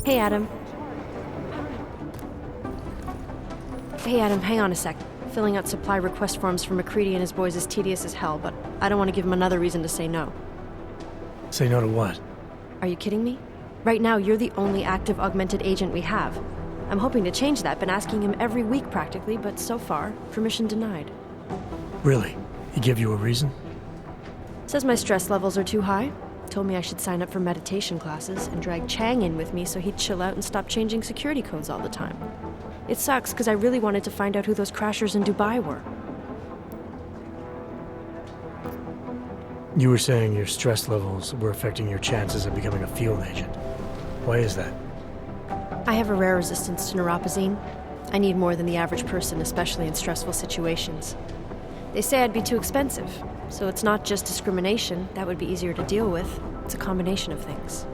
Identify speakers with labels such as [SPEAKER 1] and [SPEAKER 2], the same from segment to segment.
[SPEAKER 1] Hey, Adam. Hey, Adam, hang on a sec. Filling out supply request forms for McCready and his boys is tedious as hell, but I don't want to give him another reason to say no.
[SPEAKER 2] Say no to what?
[SPEAKER 1] Are you kidding me? Right now, you're the only active augmented agent we have. I'm hoping to change that, been asking him every week practically, but so far, permission denied.
[SPEAKER 2] Really? He give you a reason?
[SPEAKER 1] Says my stress levels are too high. Told me I should sign up for meditation classes and drag Chang in with me so he'd chill out and stop changing security codes all the time. It sucks because I really wanted to find out who those crashers in Dubai were.
[SPEAKER 2] You were saying your stress levels were affecting your chances of becoming a field agent. Why is that?
[SPEAKER 1] I have a rare resistance to neuropozyne. I need more than the average person, especially in stressful situations. They say I'd be too expensive, so it's not just discrimination. That would be easier to deal with. It's a combination of things.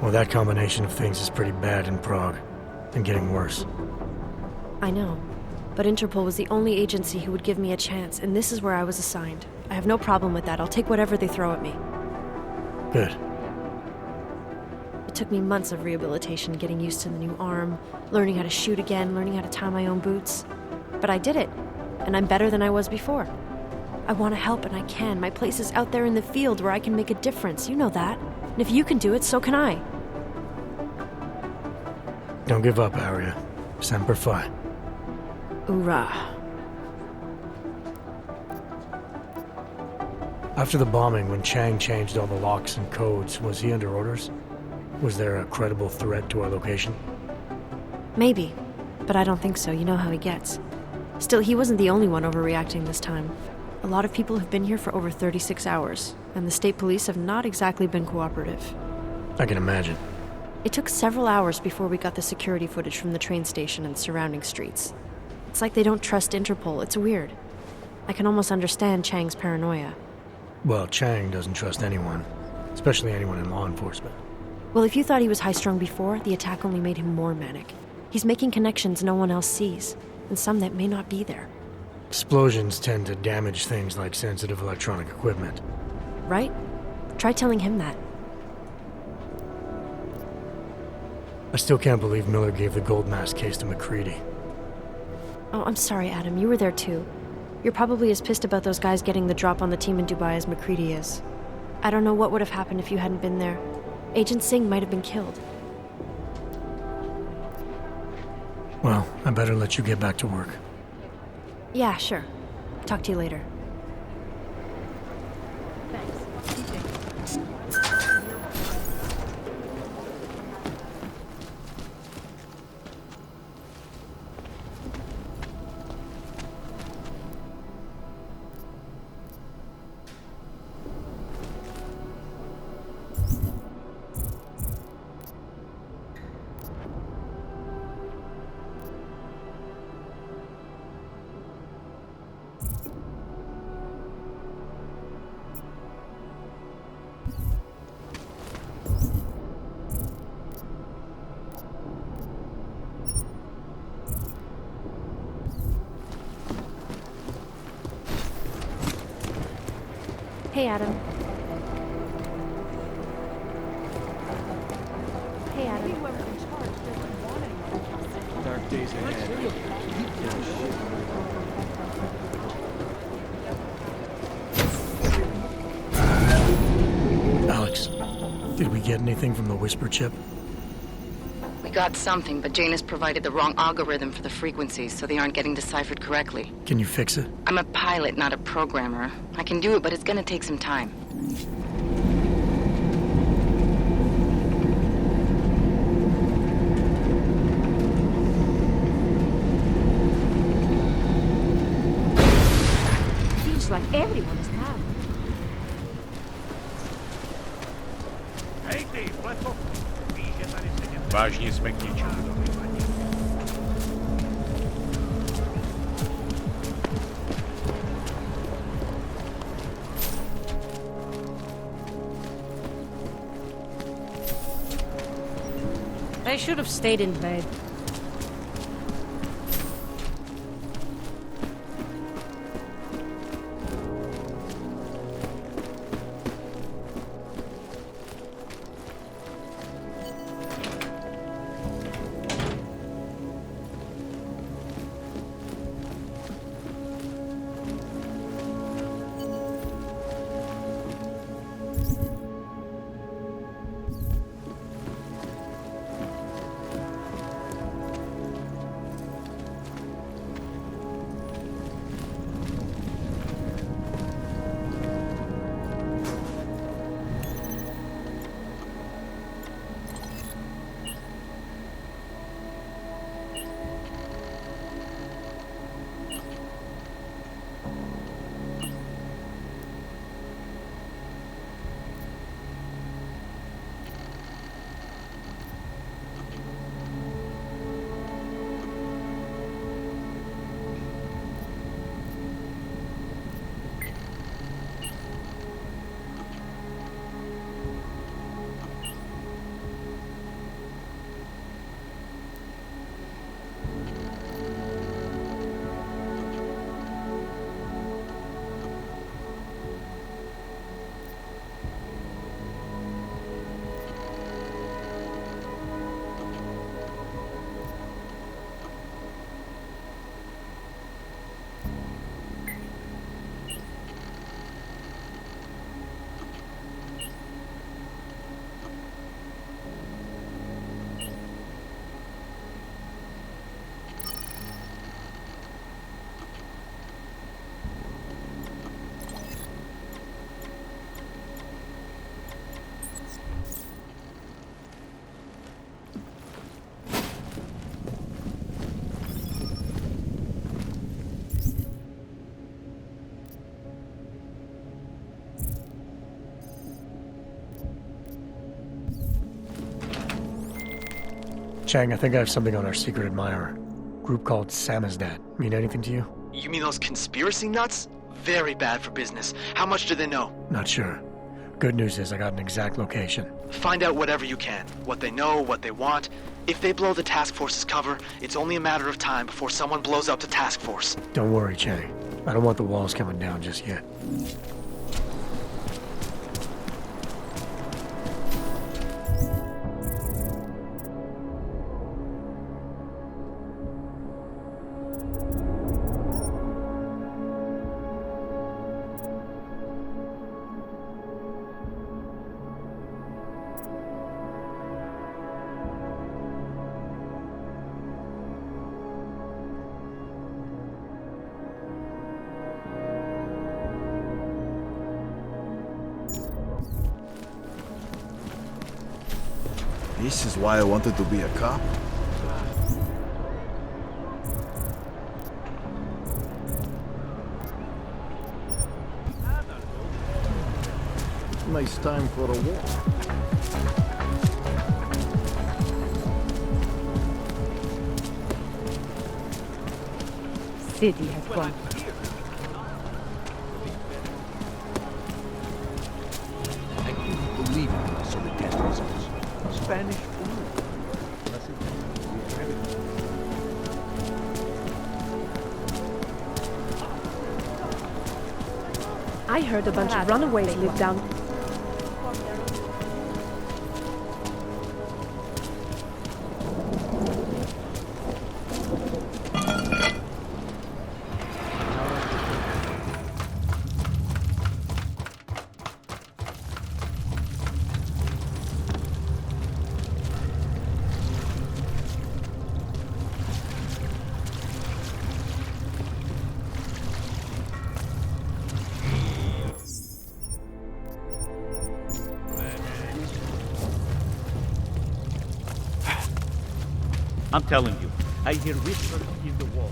[SPEAKER 2] Well, that combination of things is pretty bad in Prague, and getting worse.
[SPEAKER 1] I know, but Interpol was the only agency who would give me a chance, and this is where I was assigned. I have no problem with that. I'll take whatever they throw at me.
[SPEAKER 2] Good.
[SPEAKER 1] It took me months of rehabilitation, getting used to the new arm, learning how to shoot again, learning how to tie my own boots. But I did it, and I'm better than I was before. I want to help, and I can. My place is out there in the field where I can make a difference. You know that. And if you can do it, so can I.
[SPEAKER 2] Don't give up, Aria. Semper Fi.
[SPEAKER 1] Hoorah.
[SPEAKER 2] After the bombing, when Chang changed all the locks and codes, was he under orders? Was there a credible threat to our location?
[SPEAKER 1] Maybe, but I don't think so. You know how he gets. Still, he wasn't the only one overreacting this time. A lot of people have been here for over 36 hours, and the state police have not exactly been cooperative.
[SPEAKER 2] I can imagine.
[SPEAKER 1] It took several hours before we got the security footage from the train station and surrounding streets. It's like they don't trust Interpol. It's weird. I can almost understand Chang's paranoia.
[SPEAKER 2] Well, Chang doesn't trust anyone, especially anyone in law enforcement.
[SPEAKER 1] Well, if you thought he was high-strung before, the attack only made him more manic. He's making connections no one else sees, and some that may not be there.
[SPEAKER 2] Explosions tend to damage things like sensitive electronic equipment.
[SPEAKER 1] Right? Try telling him that.
[SPEAKER 2] I still can't believe Miller gave the gold mask case to McCready.
[SPEAKER 1] Oh, I'm sorry, Adam. You were there too. You're probably as pissed about those guys getting the drop on the team in Dubai as McCready is. I don't know what would have happened if you hadn't been there. Agent Singh might have been killed.
[SPEAKER 2] Well, I better let you get back to work.
[SPEAKER 1] Yeah, sure. Talk to you later. Hey, Adam. Hey, Adam.
[SPEAKER 3] Dark days ahead.
[SPEAKER 2] Alex, did we get anything from the Whisper chip?
[SPEAKER 4] We got something, but Jane has provided the wrong algorithm for the frequencies, so they aren't getting deciphered correctly.
[SPEAKER 2] Can you fix it?
[SPEAKER 4] I'm a pilot, not a programmer. I can do it, but it's gonna take some time.
[SPEAKER 5] Feels like everyone is mad.
[SPEAKER 3] Vážně jsme k ničemu dobrý.
[SPEAKER 5] I should have stayed in bed.
[SPEAKER 2] Chang, I think I have something on our secret admirer. Group called Samizdat. Mean anything to you?
[SPEAKER 6] You mean those conspiracy nuts? Very bad for business. How much do they know?
[SPEAKER 2] Not sure. Good news is I got an exact location.
[SPEAKER 6] Find out whatever you can. What they know, what they want. If they blow the task force's cover, it's only a matter of time before someone blows up the task force.
[SPEAKER 2] Don't worry, Chang. I don't want the walls coming down just yet.
[SPEAKER 7] This is why I wanted to be a cop. Nice time for a walk.
[SPEAKER 5] City has gone.
[SPEAKER 3] I couldn't believe it when I saw the test results. Spanish flu.
[SPEAKER 1] I heard a bunch of runaways live down.
[SPEAKER 8] I'm telling you, I hear whispers in the wall.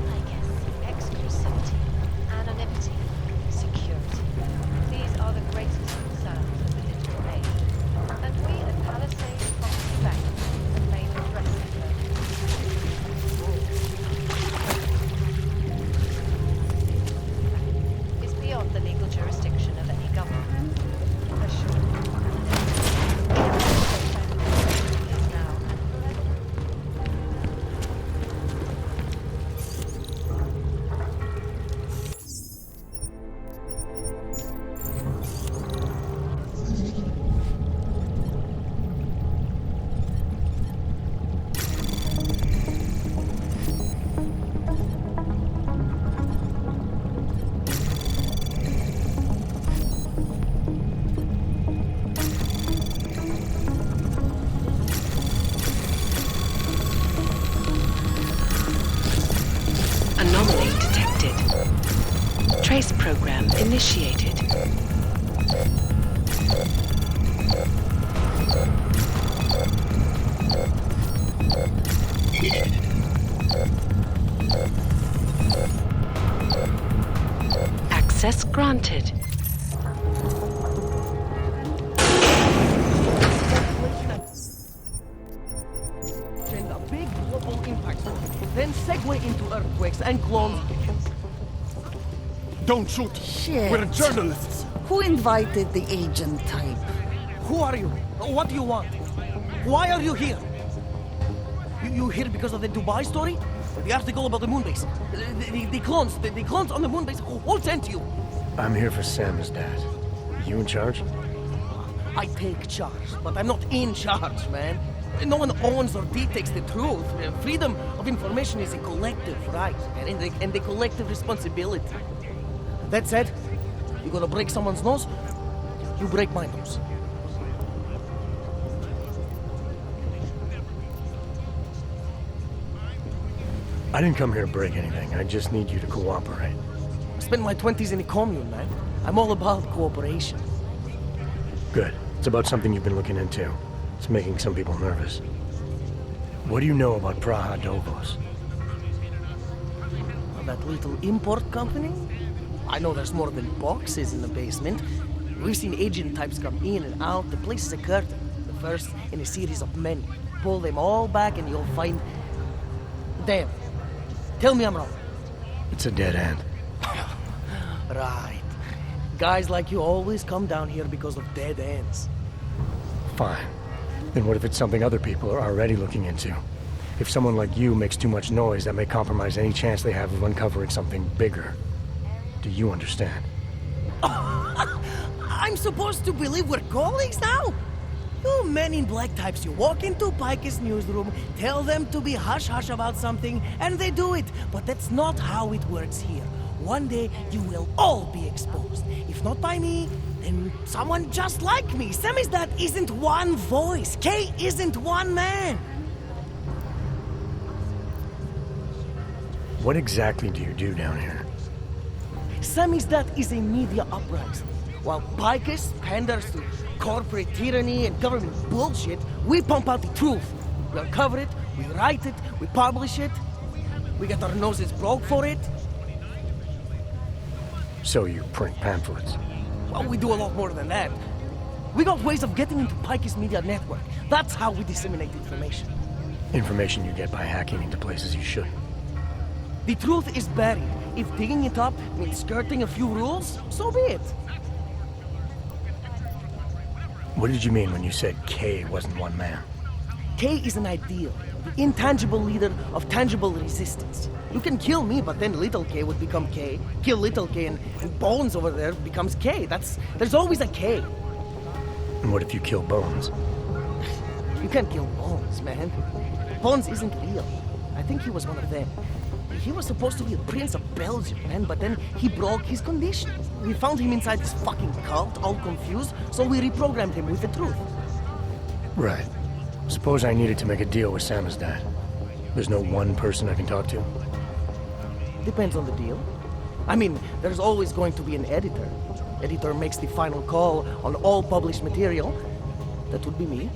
[SPEAKER 9] I guess exclusivity, anonymity, security. These are the greatest concerns of the digital age. And we at Palisade Property Bank have made addressing them. Is beyond the legal jurisdiction of any government. Assure you.
[SPEAKER 4] Anomaly detected. Trace program initiated. Access granted.
[SPEAKER 10] A big global impact, then segue into earthquakes and clones.
[SPEAKER 3] Don't shoot!
[SPEAKER 11] Shit.
[SPEAKER 3] We're journalists!
[SPEAKER 11] Who invited the agent type?
[SPEAKER 10] Who are you? What do you want? Why are you here? You here because of the Dubai story? The article about the moonbase? The clones on the moonbase? Who sent you?
[SPEAKER 2] I'm here for Samizdat. You in charge?
[SPEAKER 10] I take charge, but I'm not in charge, man. No one owns or dictates the truth. Freedom of information is a collective right, and a collective responsibility. That said, you gonna break someone's nose? You break my nose.
[SPEAKER 2] I didn't come here to break anything. I just need you to cooperate.
[SPEAKER 10] I spent my 20s in a commune, man. I'm all about cooperation.
[SPEAKER 2] Good. It's about something you've been looking into. It's making some people nervous. What do you know about Prague?
[SPEAKER 10] That little import company? I know there's more than boxes in the basement. We've seen agent types come in and out. The place is a curtain. The first in a series of many. Pull them all back and you'll find... Damn. Tell me I'm wrong.
[SPEAKER 2] It's a dead end.
[SPEAKER 10] Right. Guys like you always come down here because of dead ends.
[SPEAKER 2] Fine. Then what if it's something other people are already looking into? If someone like you makes too much noise, that may compromise any chance they have of uncovering something bigger. Do you understand?
[SPEAKER 10] I'm supposed to believe we're colleagues now? You men in black types, you walk into Pike's newsroom, tell them to be hush-hush about something, and they do it. But that's not how it works here. One day, you will all be exposed. If not by me, then someone just like me. Samizdat isn't one voice. K isn't one man.
[SPEAKER 2] What exactly do you do down here?
[SPEAKER 10] Samizdat is a media uprising. While Picus panders to corporate tyranny and government bullshit, we pump out the truth. We uncover it, we write it, we publish it. We get our noses broke for it.
[SPEAKER 2] So you print pamphlets?
[SPEAKER 10] Well, we do a lot more than that. We got ways of getting into Pike's media network. That's how we disseminate information.
[SPEAKER 2] Information you get by hacking into places you shouldn't.
[SPEAKER 10] The truth is buried. If digging it up means skirting a few rules, so be it.
[SPEAKER 2] What did you mean when you said K wasn't one man?
[SPEAKER 10] K is an ideal, the intangible leader of tangible resistance. You can kill me, but then little K would become K. Kill little K and Bones over there becomes K. There's always a K.
[SPEAKER 2] And what if you kill Bones?
[SPEAKER 10] You can't kill Bones, man. Bones isn't real. I think he was one of them. He was supposed to be a prince of Belgium, man, but then he broke his conditions. We found him inside this fucking cult, all confused, so we reprogrammed him with the truth.
[SPEAKER 2] Right. Suppose I needed to make a deal with Samizdat. There's no one person I can talk to?
[SPEAKER 10] Depends on the deal. I mean, there's always going to be an editor. Editor makes the final call on all published material. That would be me.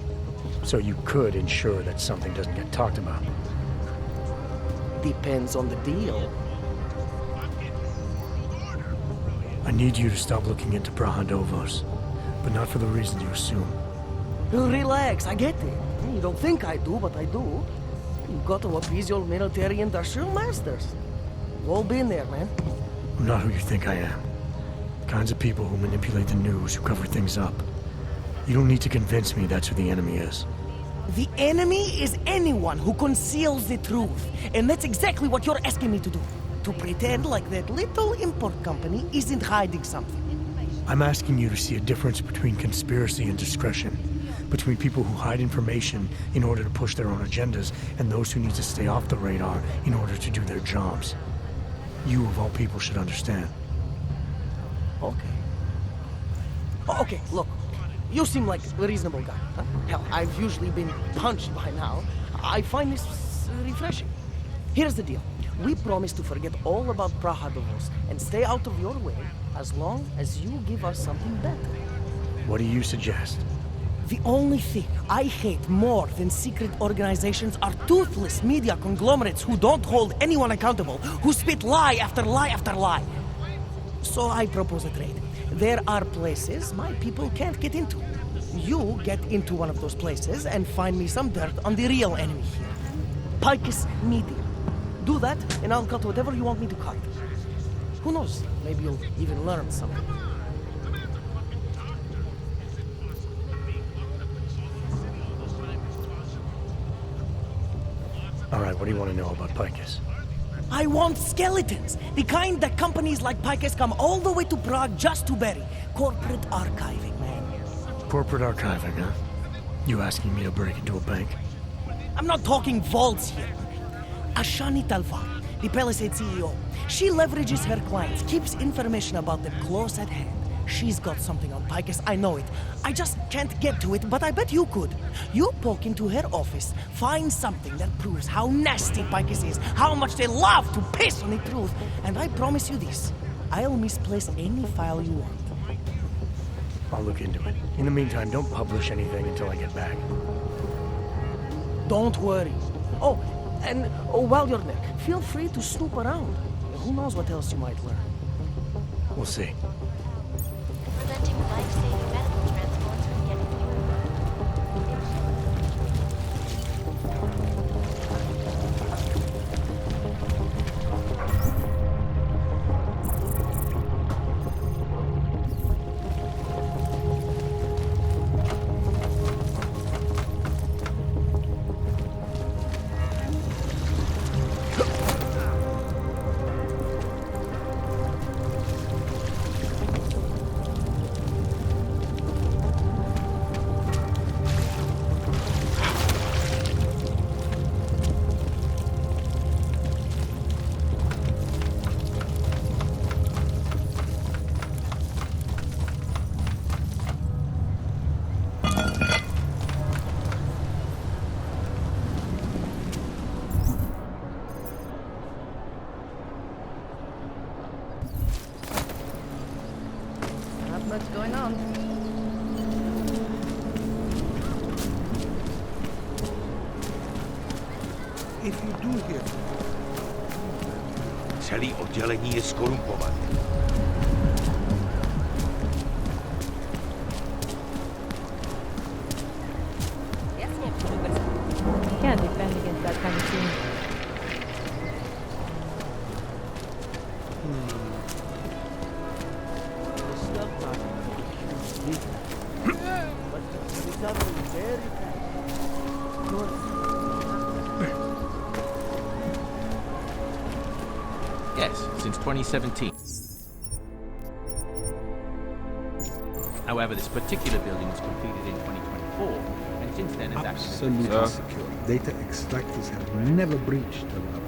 [SPEAKER 2] So you could ensure that something doesn't get talked about?
[SPEAKER 10] Depends on the deal.
[SPEAKER 2] I need you to stop looking into Prahandovos, but not for the reasons you assume.
[SPEAKER 10] Relax, I get it. You don't think I do, but I do. You've got to appease your military industrial masters. We've all been there, man.
[SPEAKER 2] I'm not who you think I am. The kinds of people who manipulate the news, who cover things up. You don't need to convince me that's who the enemy is.
[SPEAKER 10] The enemy is anyone who conceals the truth. And that's exactly what you're asking me to do. To pretend like that little import company isn't hiding something.
[SPEAKER 2] I'm asking you to see a difference between conspiracy and discretion. Between people who hide information in order to push their own agendas and those who need to stay off the radar in order to do their jobs. You, of all people, should understand.
[SPEAKER 10] Okay. Okay, look. You seem like a reasonable guy. Huh? Hell, I've usually been punched by now. I find this refreshing. Here's the deal. We promise to forget all about Prahandovos and stay out of your way as long as you give us something better.
[SPEAKER 2] What do you suggest?
[SPEAKER 10] The only thing I hate more than secret organizations are toothless media conglomerates who don't hold anyone accountable, who spit lie after lie after lie. So I propose a trade. There are places my people can't get into. You get into one of those places and find me some dirt on the real enemy here. Picus Media. Do that, and I'll cut whatever you want me to cut. Who knows? Maybe you'll even learn something.
[SPEAKER 2] All right, what do you want to know about Picus?
[SPEAKER 10] I want skeletons. The kind that companies like Picus come all the way to Prague just to bury. Corporate archiving, man.
[SPEAKER 2] Corporate archiving, huh? You asking me to break into a bank?
[SPEAKER 10] I'm not talking vaults here. Ashani Talvan, the Palisade CEO. She leverages her clients, keeps information about them close at hand. She's got something on Picus, I know it. I just can't get to it, but I bet you could. You poke into her office, find something that proves how nasty Picus is, how much they love to piss on the truth, and I promise you this, I'll misplace any file you want.
[SPEAKER 2] I'll look into it. In the meantime, don't publish anything until I get back.
[SPEAKER 10] Don't worry. Oh, and while you're there, feel free to snoop around. Who knows what else you might learn.
[SPEAKER 2] We'll see.
[SPEAKER 9] Preventing life going on.
[SPEAKER 7] If you do hear
[SPEAKER 3] Celý oddělení je skorumpované.
[SPEAKER 5] Can't defend against that kind of thing.
[SPEAKER 12] Yes, since 2017. However, this particular building was completed in 2024, and since then has
[SPEAKER 7] absolutely secure. Data extractors have never breached the level.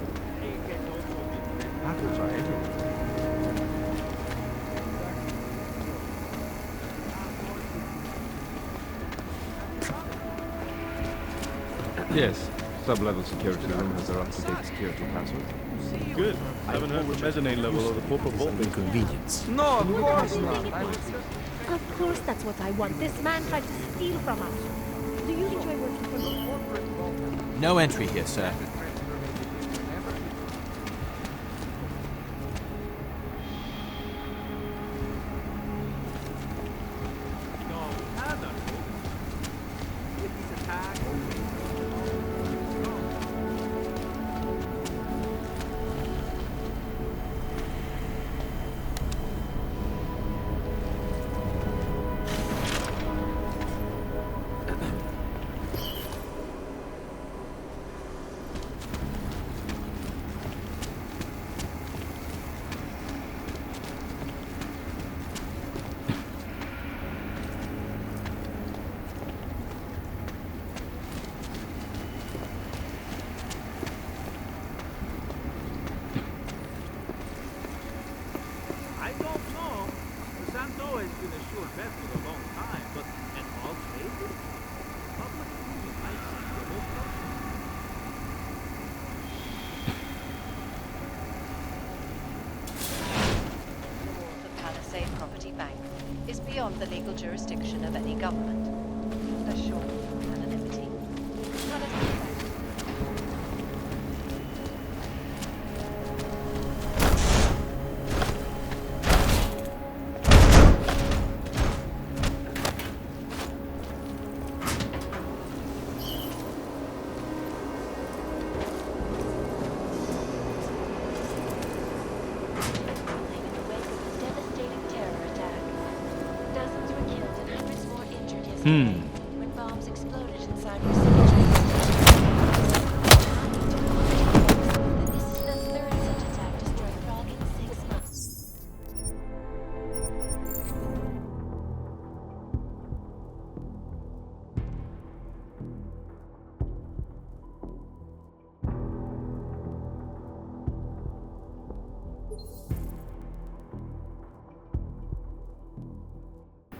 [SPEAKER 7] Hackers are everywhere.
[SPEAKER 13] Yes. Sub-level security room has their up-to-date security password.
[SPEAKER 14] Good. Haven't heard the mezzanine level or the corporate vault.
[SPEAKER 2] Inconvenience.
[SPEAKER 10] No, of course not.
[SPEAKER 5] Of course that's what I want. This man tried to steal from us. Do you enjoy working for me?
[SPEAKER 12] No entry here, sir.
[SPEAKER 9] Beyond the legal jurisdiction of any government. Assured anonymity. When bombs exploded inside the city. This is the third such attack destroying Prague in 6 months.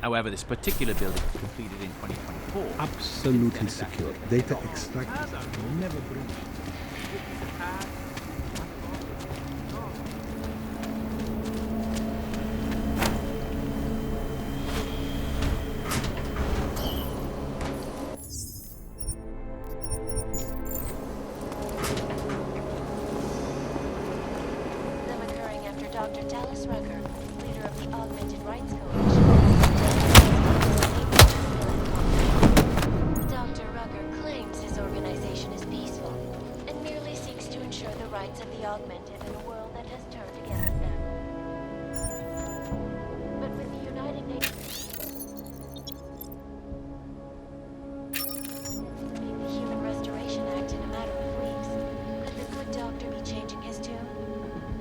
[SPEAKER 12] However, this particular building was completed in 2024.
[SPEAKER 7] Absolutely secure. Data extractors have never breached.
[SPEAKER 9] Them occurring after Dr. Dallas Rucker, leader of the Augmented Rights Coalition. Dr. Rucker claims his organization is peaceful and merely seeks to ensure the rights of the augmented in a world that has turned against them. But with the United Nations being the Human Restoration Act in a matter of weeks, could the good doctor be changing his tune?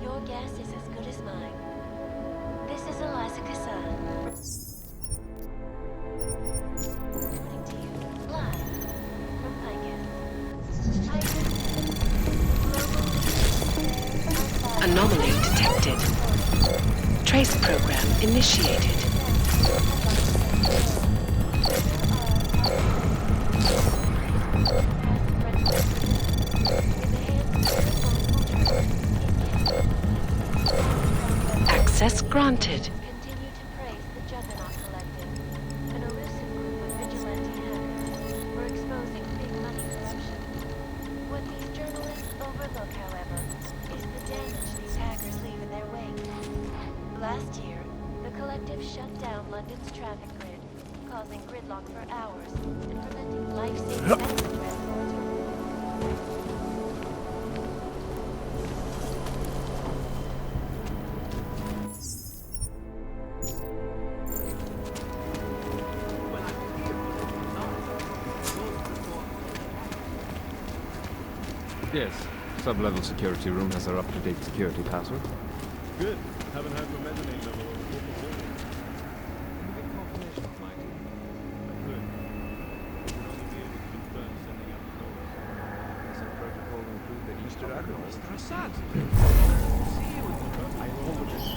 [SPEAKER 9] Your guess is as good as mine. This is Eliza Kassan. Reporting to you live from Pike.
[SPEAKER 4] Anomaly detected. Trace program initiated. Access granted.
[SPEAKER 9] Continue to praise the Juggernaut Collective.
[SPEAKER 15] London's traffic grid, causing gridlock for hours and preventing life-saving medical transport.
[SPEAKER 13] Yes. Sub-level security room has our up-to-date security password.
[SPEAKER 14] Good. Haven't had the mezzanine level or the corporate floor.
[SPEAKER 3] Can we get confirmation of my team?
[SPEAKER 14] Good. We'll only be able to confirm sending out the doors.
[SPEAKER 3] Does that protocol include the Easter egg? Mr. Assad!
[SPEAKER 14] See you in the I apologize.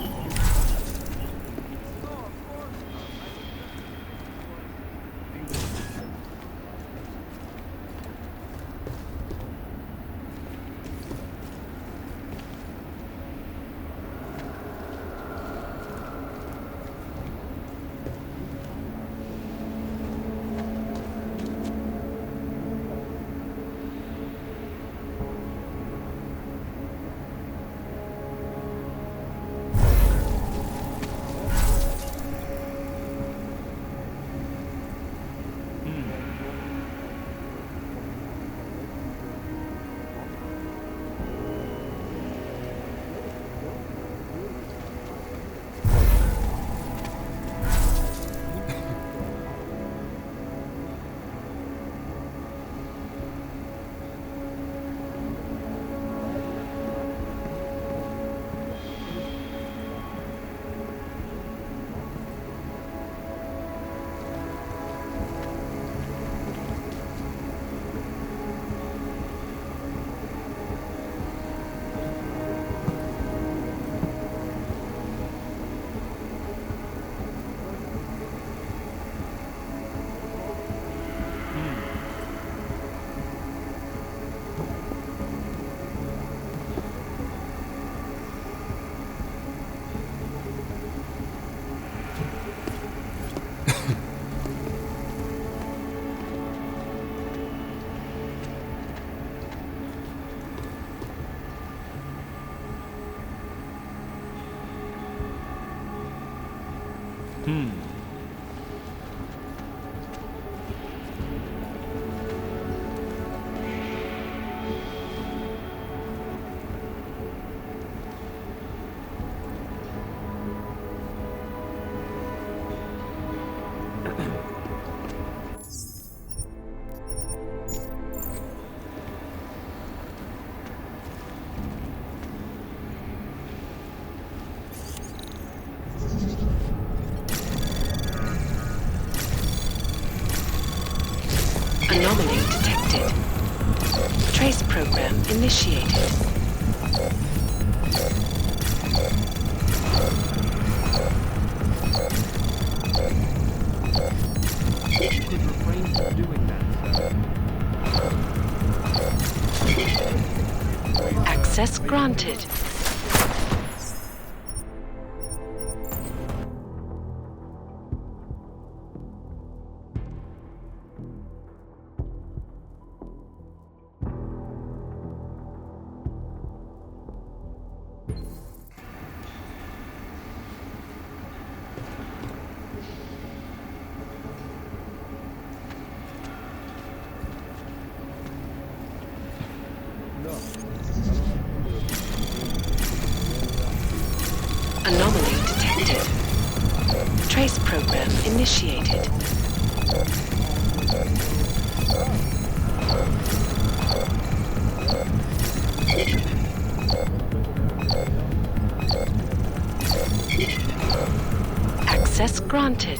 [SPEAKER 4] Anomaly detected. Trace program initiated.
[SPEAKER 3] You could refrain from doing that, sir.
[SPEAKER 4] Access granted. Anomaly detected. Trace program initiated. Access granted.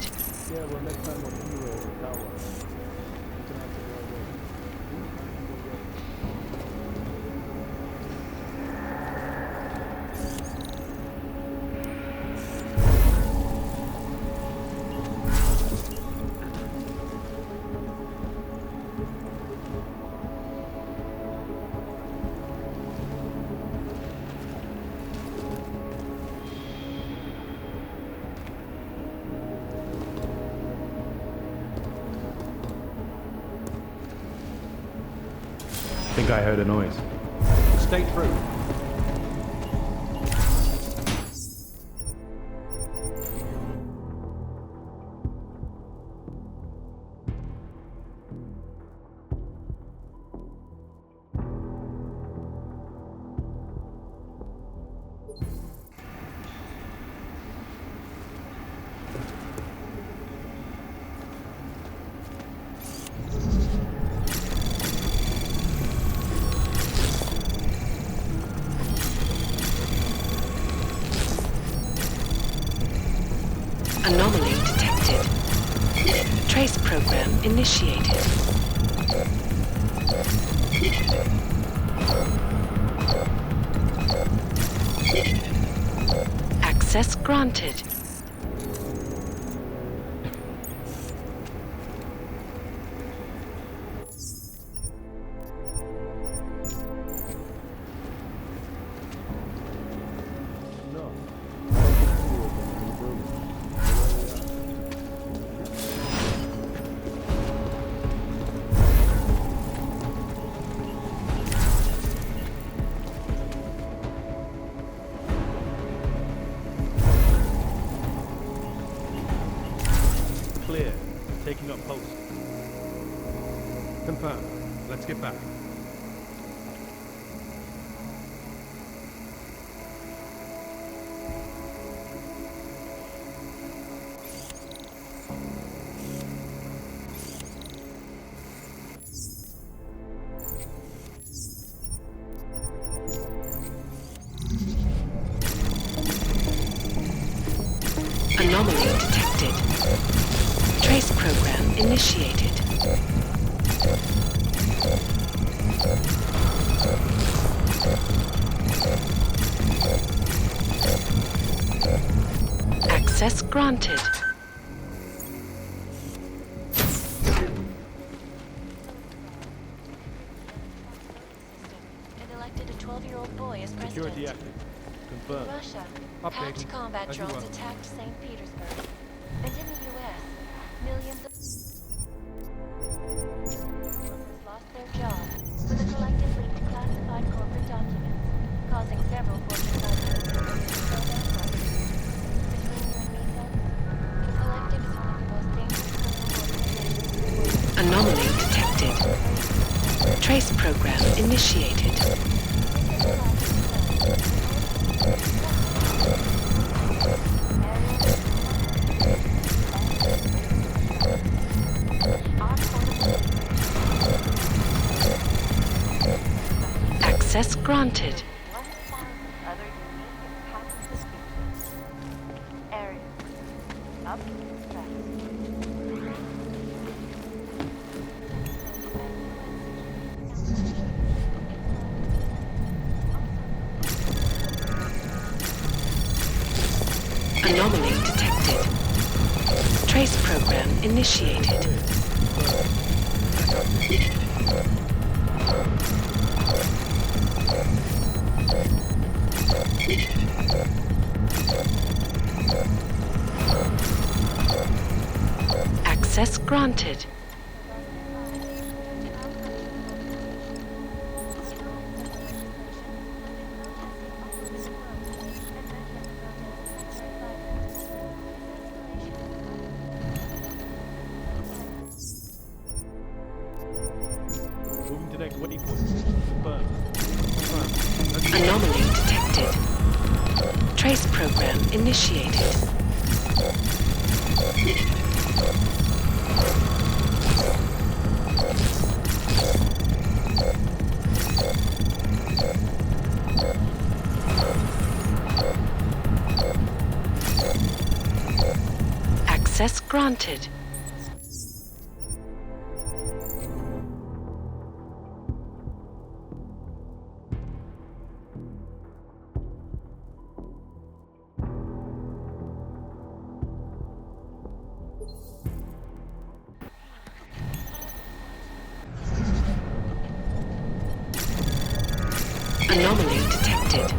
[SPEAKER 14] I think I heard a noise.
[SPEAKER 3] Stay true.
[SPEAKER 4] program initiated. Access granted.
[SPEAKER 14] Clear. Taking up post. Confirm. Let's get back.
[SPEAKER 4] Anomaly detected. Trace program initiated. Access granted.
[SPEAKER 15] And elected a 12-year-old boy as president.
[SPEAKER 14] Security active. Confirm.
[SPEAKER 15] Russia,
[SPEAKER 14] Updating.
[SPEAKER 15] hacked combat
[SPEAKER 14] As you
[SPEAKER 15] drones
[SPEAKER 14] are.
[SPEAKER 15] attacked St. Petersburg. And in the U.S., millions of workers lost their jobs with a collective leak to classified corporate documents, causing several Fortune 500 companies to go bankrupt. Between you and me, folks, the collective is one of the most dangerous criminal organizations in the world.
[SPEAKER 4] Anomaly detected. Trace program initiated. Access granted.
[SPEAKER 15] Other unique and patented features. Area. Up
[SPEAKER 4] Anomaly detected. Trace program initiated. Access granted.
[SPEAKER 14] Moving to next waypoint. Confirm. Confirm. Let's go.
[SPEAKER 4] Anomaly detected. Trace program initiated. Access granted. Anomaly detected.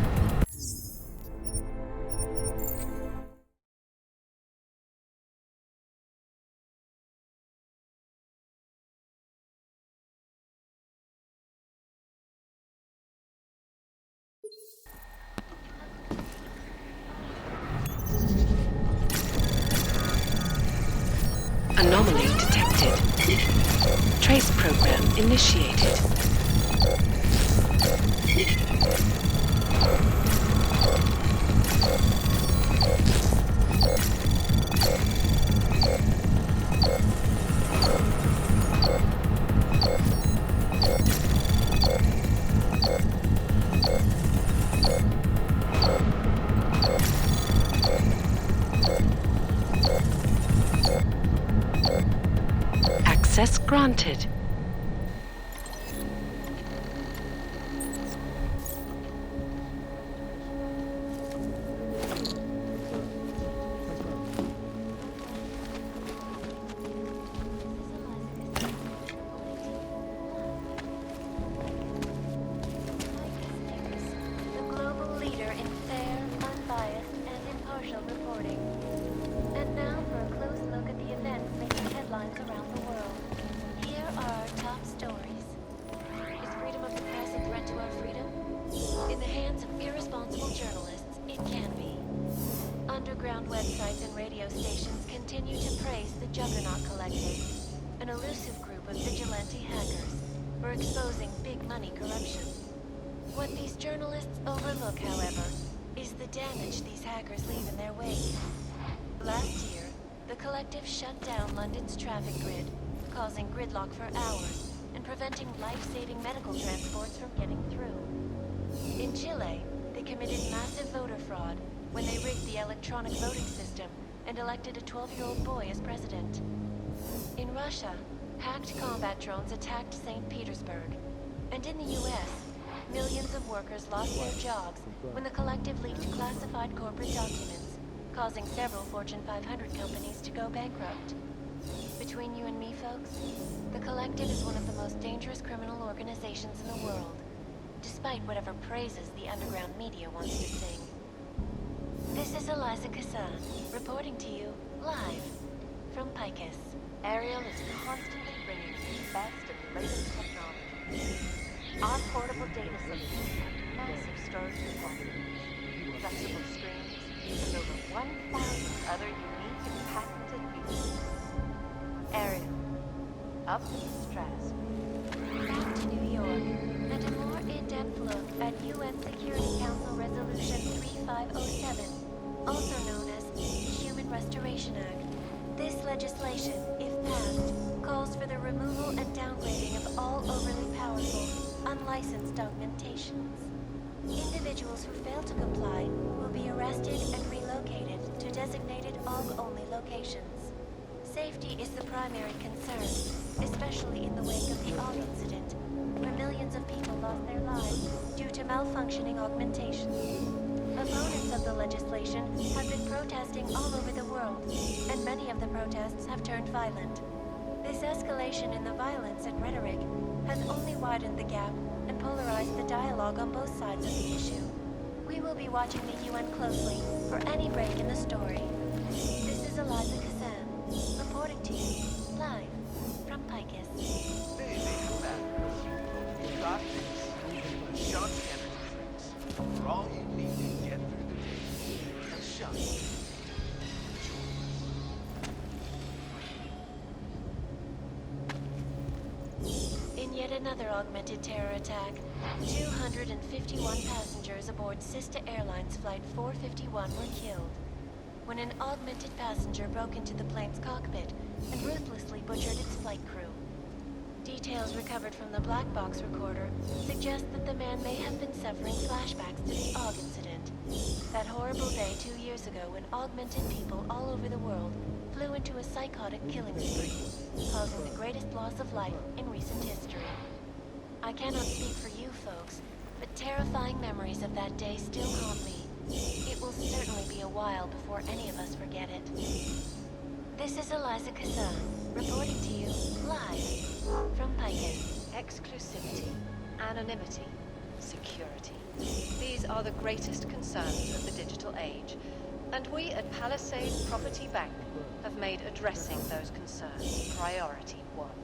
[SPEAKER 4] Anomaly detected. Trace program initiated. Access granted.
[SPEAKER 15] Websites and radio stations continue to praise the Juggernaut Collective, an elusive group of vigilante hackers for exposing big money corruption. What these journalists overlook, however, is the damage these hackers leave in their wake. Last year, the Collective shut down London's traffic grid, causing gridlock for hours and preventing life-saving medical transports from getting through. In Chile, they committed massive voter fraud when they rigged the electronic voting system and elected a 12-year-old boy as president. In Russia, hacked combat drones attacked St. Petersburg. And in the US, millions of workers lost their jobs when the Collective leaked classified corporate documents, causing several Fortune 500 companies to go bankrupt. Between you and me, folks, the Collective is one of the most dangerous criminal organizations in the world, despite whatever praises the underground media wants to sing. This is Eliza Kassan, reporting to you, live, from Picus.
[SPEAKER 9] Ariel is constantly bringing the best and latest technology. Our portable data centers have massive storage capacities, flexible screens, and over 1,000 other unique and patented features. Ariel, up to the stratosphere.
[SPEAKER 15] Back to New York, and a more in-depth look at UN Security Council Resolution 3507, also known as the Human Restoration Act. This legislation, if passed, calls for the removal and downgrading of all overly powerful, unlicensed augmentations. Individuals who fail to comply will be arrested and relocated to designated AUG-only locations. Safety is the primary concern, especially in the wake of the AUG incident, where millions of people lost their lives due to malfunctioning augmentations. Opponents of the legislation have been protesting all over the world, and many of the protests have turned violent. This escalation in the violence and rhetoric has only widened the gap and polarized the dialogue on both sides of the issue. We will be watching the UN closely for any break in the story. This is Eliza Kassan, reporting to you, live, from Picus.
[SPEAKER 3] They have batteries. You got this. A shot of energy drinks. For all you need to get through the day. A shot.
[SPEAKER 15] In yet another augmented terror attack, 251 passengers aboard Sister Airlines Flight 451 were killed when an augmented passenger broke into the plane's cockpit and ruthlessly butchered its flight crew. Details recovered from the black box recorder suggest that the man may have been suffering flashbacks to the AUG incident. That horrible day 2 years ago when augmented people all over the world flew into a psychotic killing spree, causing the greatest loss of life in recent history. I cannot speak for you folks, but terrifying memories of that day still haunt me. It will certainly be a while before any of us forget it. This is Eliza Kassan, reporting to you, live, from Picus.
[SPEAKER 9] Exclusivity, anonymity, security. These are the greatest concerns of the digital age, and we at Palisade Property Bank have made addressing those concerns priority one.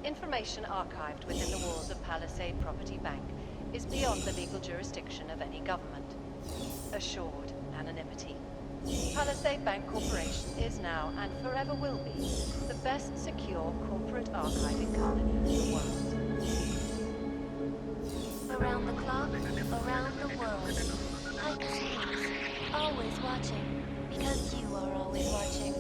[SPEAKER 9] Information archived within the walls of Palisade Property Bank is beyond the legal jurisdiction of any government. Assured anonymity. Palisade Bank Corporation is now and forever will be the best secure corporate archiving company in the world.
[SPEAKER 15] Around the clock, around the world. Picus News, always watching, because you are always watching.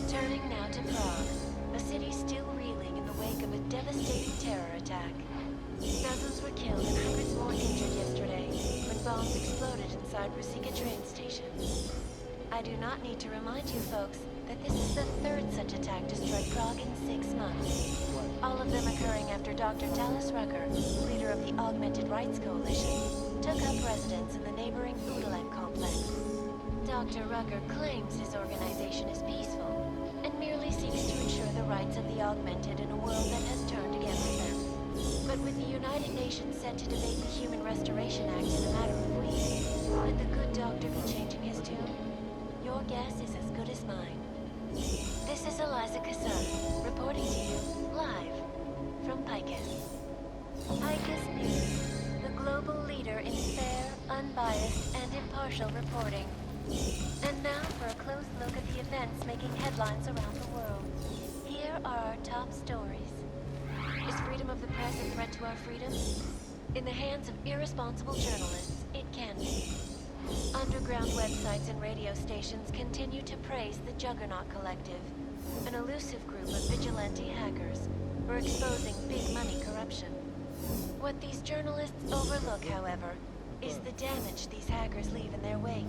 [SPEAKER 15] Turning now to Prague, a city still reeling in the wake of a devastating terror attack. Dozens were killed and hundreds more injured yesterday when bombs exploded inside Rusika train station. I do not need to remind you folks that this is the third such augment attack destroyed Prague in 6 months. All of them occurring after Dr. Dallas Rucker, leader of the Augmented Rights Coalition, took up residence in the neighboring Udalek complex. Dr. Rucker claims his organization is peaceful and merely seeks to ensure the rights of the augmented in a world that has turned against them. But with the United Nations set to debate the Human Restoration Act in a matter of weeks, could the good doctor be changing his tune? Your guess is as good as mine. This is Eliza Kassan, reporting to you, live, from Picus. Picus News, the global leader in fair, unbiased, and impartial reporting. And now for a close look at the events making headlines around the world. Here are our top stories. Is freedom of the press a threat to our freedom? In the hands of irresponsible journalists, it can be. Underground websites and radio stations continue to praise the Juggernaut Collective, an elusive group of vigilante hackers for exposing big money corruption. What these journalists overlook, however, is the damage these hackers leave in their wake.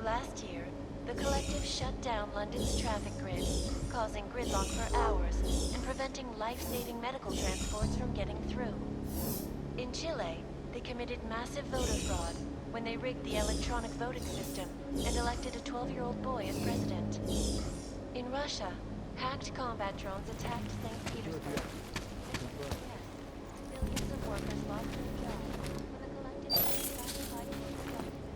[SPEAKER 15] Last year, the Collective shut down London's traffic grid, causing gridlock for hours and preventing life-saving medical transports from getting through. In Chile, they committed massive voter fraud when they rigged the electronic voting system and elected a 12-year-old boy as president. In Russia, hacked combat drones attacked St. Petersburg. Millions of workers lost their jobs when the Collective classified corporate documents,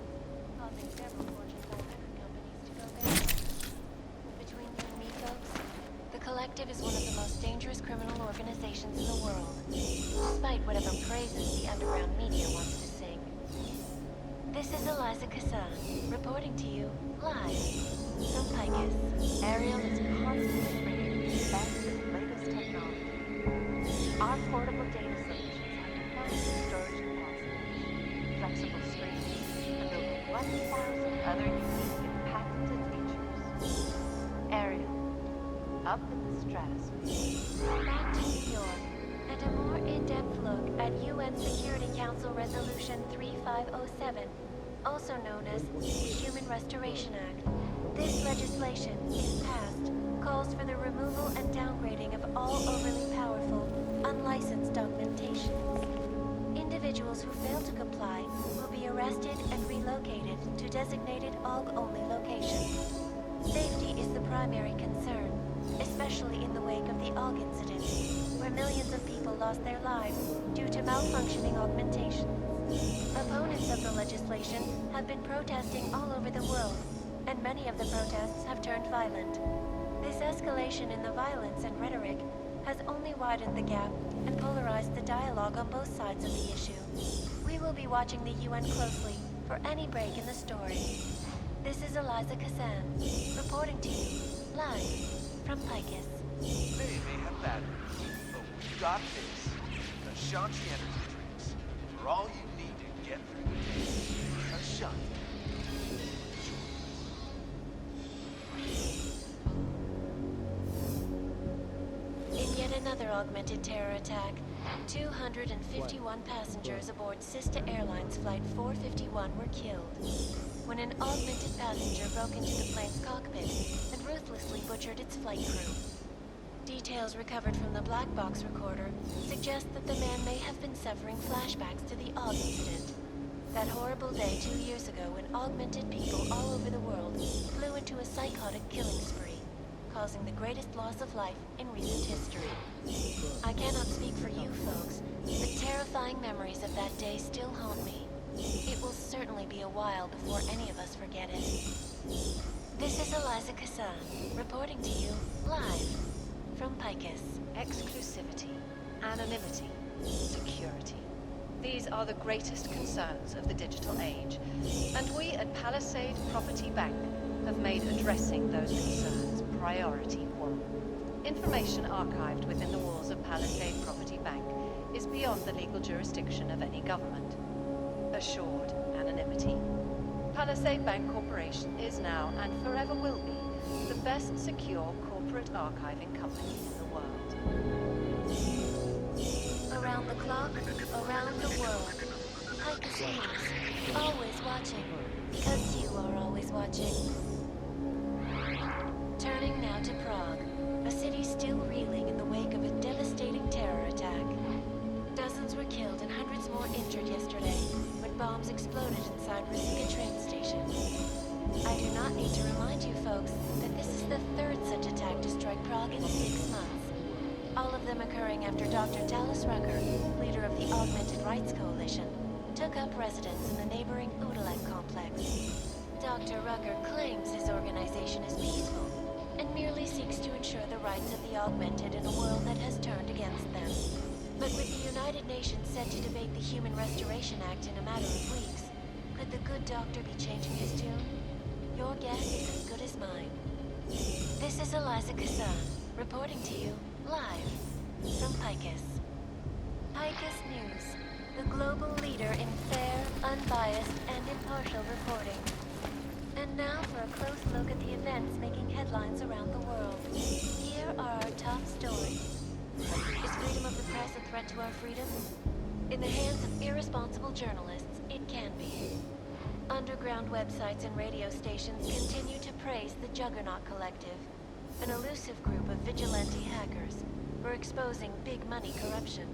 [SPEAKER 15] causing several Fortune 500 companies to go bankrupt. Between you and me, folks, the Collective is one of the most dangerous criminal organizations in the world, despite whatever praises the underground media wants to sing. This is Eliza Kassan, reporting to you, live, from Picus.
[SPEAKER 16] Ariel is constantly bringing the best and latest technology. Our portable data solutions have defined storage capacity, flexible screens, and over 1,000 other unique and patented features. Ariel, up in the stratosphere.
[SPEAKER 15] Back to New York, and a more in-depth look at UN Security Council Resolution 3507, also known as the Human Restoration Act. This legislation, if passed, calls for the removal and downgrading of all overly powerful, unlicensed augmentations. Individuals who fail to comply will be arrested and relocated to designated AUG-only locations. Safety is the primary concern, especially in the wake of the AUG incident, where millions of people lost their lives due to malfunctioning augmentations. Opponents of the legislation have been protesting all over the world, and many of the protests have turned violent. This escalation in the violence and rhetoric has only widened the gap and polarized the dialogue on both sides of the issue. We will be watching the UN closely for any break in the story. This is Eliza Kassan, reporting to you, live, from Picus.
[SPEAKER 3] They may have batteries, but we've got this. The Shanti energy drinks. For all you need to get through the day. A Shanti.
[SPEAKER 15] In yet another augmented terror attack, 251 passengers aboard Sista Airlines Flight 451 were killed when an augmented passenger broke into the plane's cockpit and ruthlessly butchered its flight crew. Details recovered from the black box recorder suggest that the man may have been suffering flashbacks to the AUG incident. That horrible day 2 years ago when augmented people all over the world flew into a psychotic killing spree, causing the greatest loss of life in recent history. I cannot speak for you folks, but terrifying memories of that day still haunt me. It will certainly be a while before any of us forget it. This is Eliza Kassan, reporting to you, live, from Picus.
[SPEAKER 9] Exclusivity, anonymity, security. These are the greatest concerns of the digital age, and we at Palisade Property Bank have made addressing those concerns priority one. Information archived within the walls of Palisade Property Bank is beyond the legal jurisdiction of any government. Assured anonymity. Palisade Bank Corporation is now and forever will be the best secure corporate archiving company in the world.
[SPEAKER 15] Around the clock, around the world. Picus News, always watching, because you are always watching. Turning now to Prague. still reeling in the wake of a devastating terror attack. Dozens were killed and hundreds more injured yesterday when bombs exploded inside Riga train station. I do not need to remind you folks that this is the third such attack to strike Prague in 6 months. All of them occurring after Dr. Dallas Rucker, leader of the Augmented Rights Coalition, took up residence in the neighboring Udalek complex. Dr. Rucker claims his organization is peaceful and merely seeks to ensure the rights of the augmented in a world that has turned against them. But with the United Nations set to debate the Human Restoration Act in a matter of weeks, could the good doctor be changing his tune? Your guess is as good as mine. This is Eliza Kassan, reporting to you live from Picus. Picus News, the global leader in fair, unbiased, and impartial reporting. And now for a close look at the events making headlines around the world. Here are our top stories. Is freedom of the press a threat to our freedom? In the hands of irresponsible journalists, it can be. Underground websites and radio stations continue to praise the Juggernaut Collective, an elusive group of vigilante hackers for exposing big money corruption.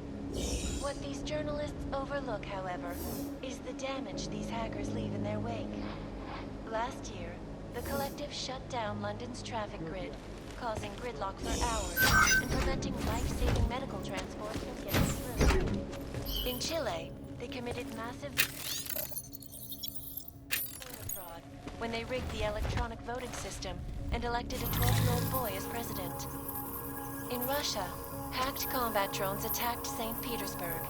[SPEAKER 15] What these journalists overlook, however, is the damage these hackers leave in their wake. Last year, the Collective shut down London's traffic grid, causing gridlock for hours and preventing life-saving medical transport from getting through. In Chile, they committed massive voter fraud when they rigged the electronic voting system and elected a 12-year-old boy as president. In Russia, hacked combat drones attacked St. Petersburg.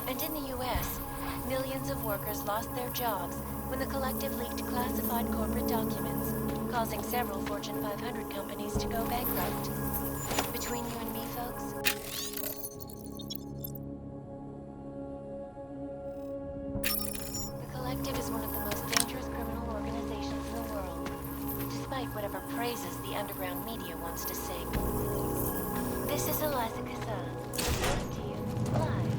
[SPEAKER 15] And in the US, millions of workers lost their jobs when the Collective leaked classified corporate documents, causing several Fortune 500 companies to go bankrupt. Between you and me, folks, the Collective is one of the most dangerous criminal organizations in the world, despite whatever praises the underground media wants to sing. This is Eliza Kassan, reporting to you live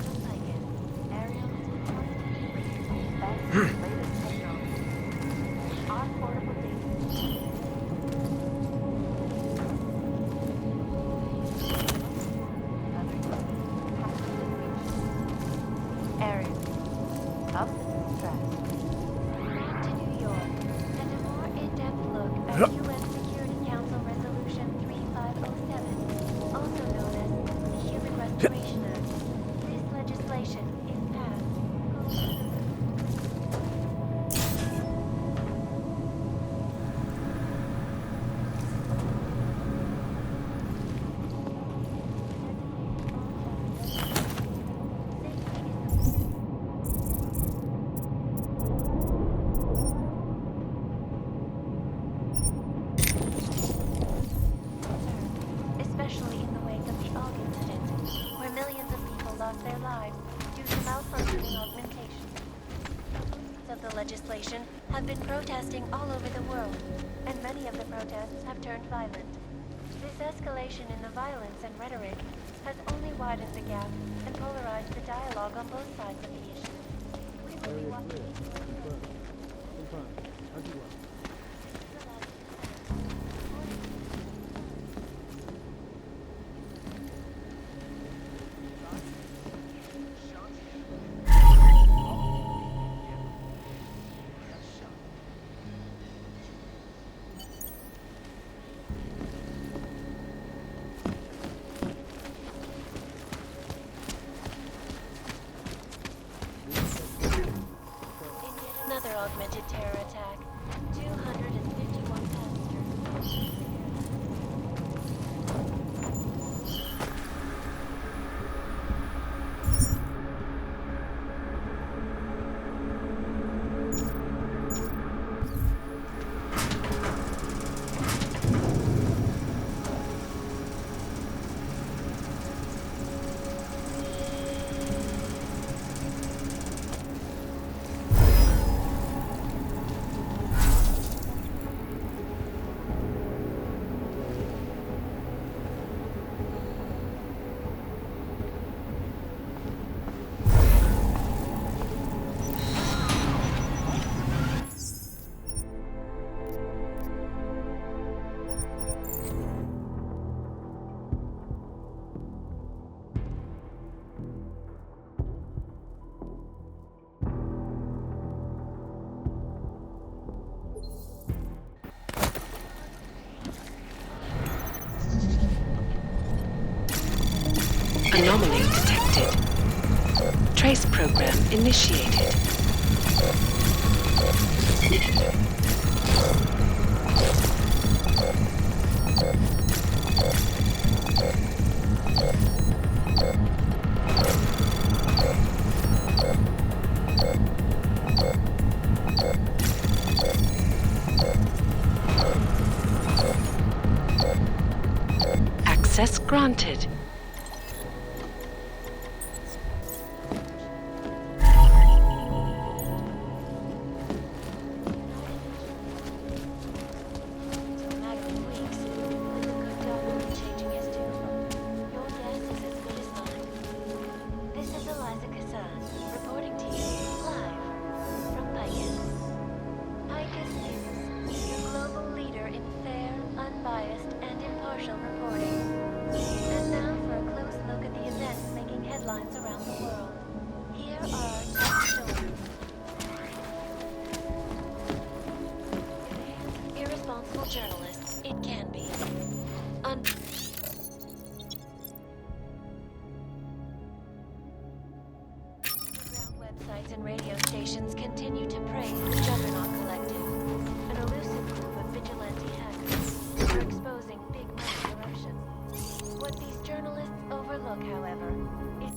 [SPEAKER 15] from Picus. Ariel has been thanks to the latest technology. Our portable Ariel, up to this stress. Back to New York, and a more in-depth look at UN Security Council Resolution 3507, also known as the Human Restoration Act. This legislation, if passed, especially in the wake of the Aug incident, where millions of people lost their lives due to malfunctioning augmentation. Opponents of the legislation have been protesting all over the world, and many of the protests have turned violent. This escalation in the violence and rhetoric has only widened the gap and polarized the dialogue on both sides of the issue. We will be watching another augmented terror attack. 2
[SPEAKER 17] Anomaly detected. Trace program initiated. Access granted.
[SPEAKER 15] And radio stations continue to praise the Juggernaut Collective, an elusive group of vigilante hackers who are exposing big money corruption. What these journalists overlook, however, is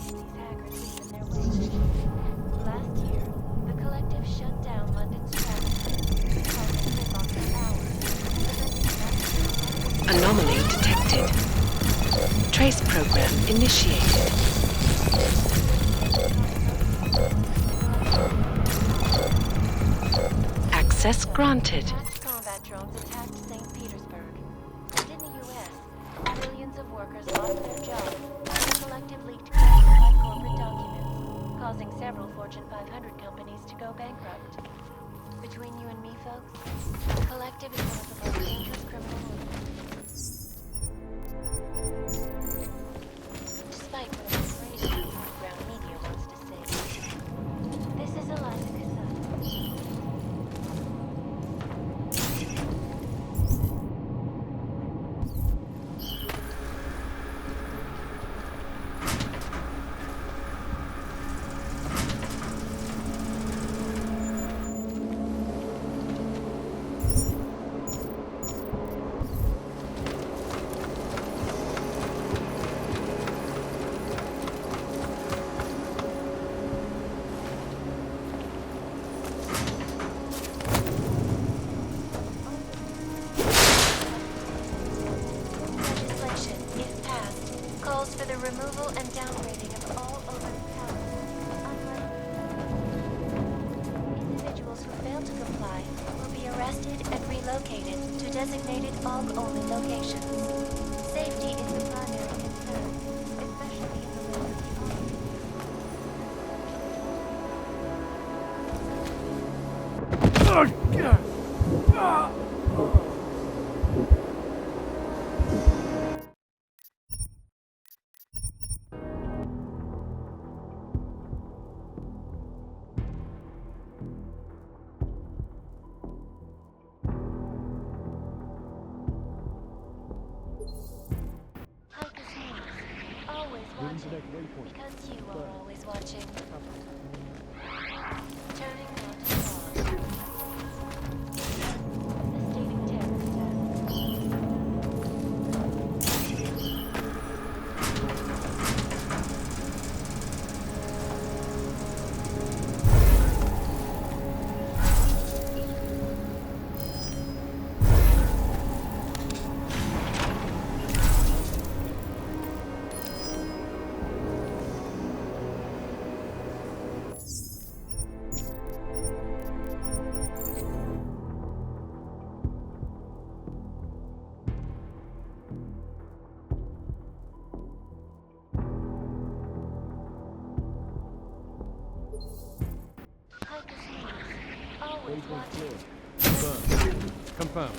[SPEAKER 15] these hackers leaving their wake. Last year, the Collective shut down London's travel causing rip-off for hours.
[SPEAKER 17] Anomaly detected. Trace program initiated. Access granted.
[SPEAKER 15] Combat drones attacked St. Petersburg. And in the U.S., millions of workers lost their jobs as the Collective leaked classified corporate documents, causing several Fortune 500 companies to go bankrupt. Between you and me, folks, the Collective is one of the most dangerous criminal movements. Despite what the radio underground media wants to say, this is Eliza Cassata. Removal and downgrading of all overland powers. Individuals who fail to comply will be arrested and relocated to designated AUG-only locations. Safety is the primary concern, especially in the land of the AUG. Because you are always watching. Turning on to pause. Devastating terrorist
[SPEAKER 13] Confirm.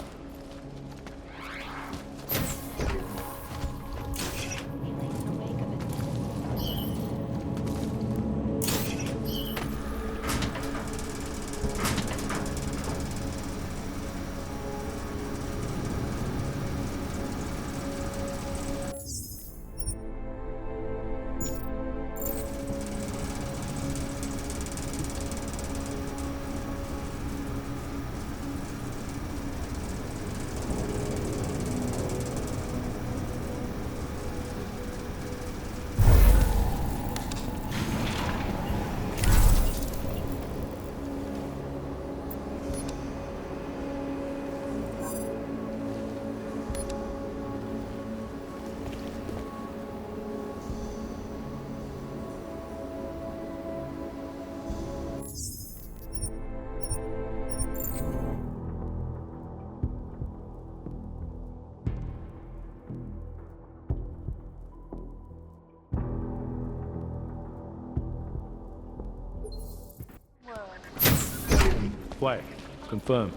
[SPEAKER 14] play. Confirm.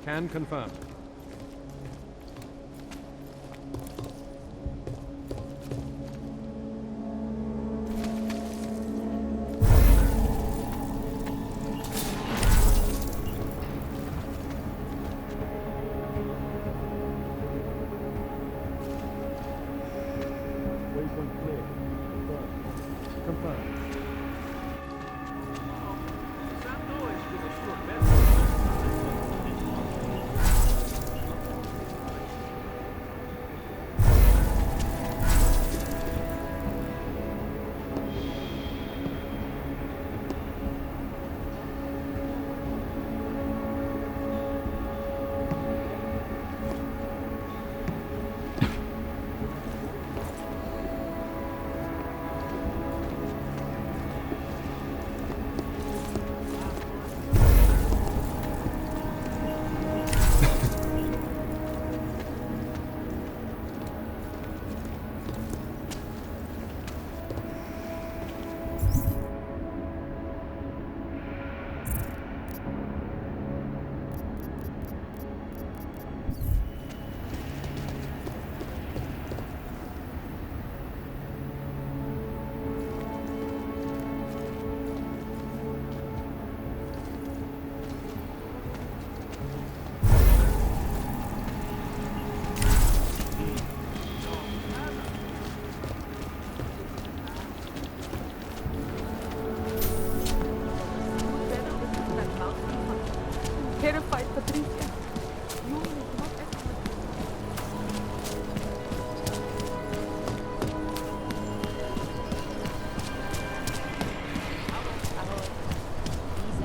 [SPEAKER 14] Can confirm. Waypoint clear. Confirm. Confirm.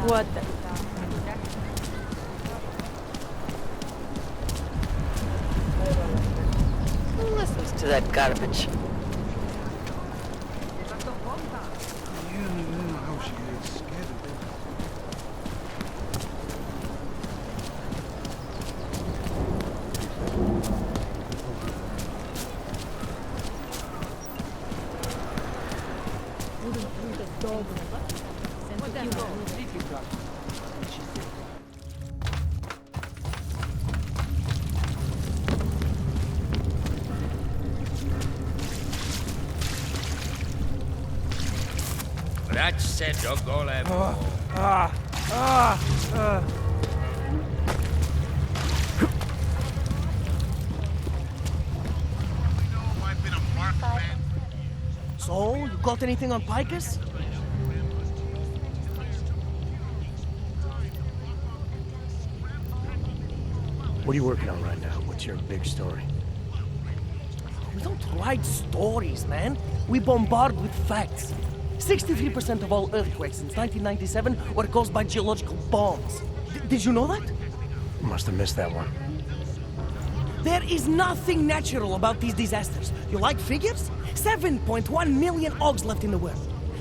[SPEAKER 5] What the?
[SPEAKER 10] Who listens to that garbage? So, you got anything on Picus?
[SPEAKER 2] What are you working on right now? What's your big story?
[SPEAKER 10] We don't write stories, man. We bombard with facts. 63% of all earthquakes since 1997 were caused by geological bombs. Did you know that?
[SPEAKER 2] Must have missed that one.
[SPEAKER 10] There is nothing natural about these disasters. You like figures? 7.1 million Augs left in the world.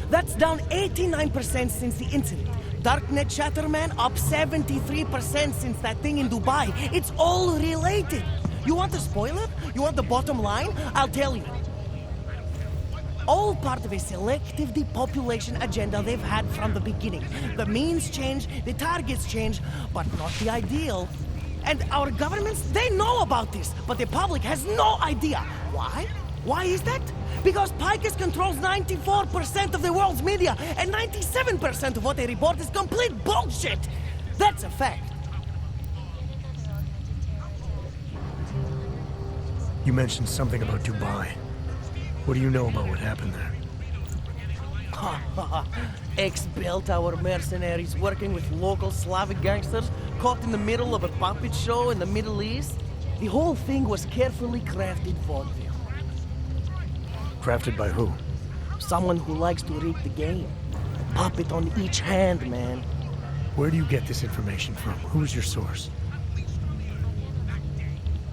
[SPEAKER 10] That's down 89% since the incident. Darknet chatter, man, up 73% since that thing in Dubai. It's all related. You want a spoiler? You want the bottom line? I'll tell you. All part of a selective depopulation agenda they've had from the beginning. The means change, the targets change, but not the ideal. And our governments, they know about this, but the public has no idea. Why? Why is that? Because Picus controls 94% of the world's media, and 97% of what they report is complete bullshit. That's a fact.
[SPEAKER 2] You mentioned something about Dubai. What do you know about what happened there?
[SPEAKER 10] Ex-bell tower mercenaries working with local Slavic gangsters caught in the middle of a puppet show in the Middle East. The whole thing was carefully crafted vaudeville.
[SPEAKER 2] Crafted by who?
[SPEAKER 10] Someone who likes to rig the game. A puppet on each hand, man.
[SPEAKER 2] Where do you get this information from? Who's your source?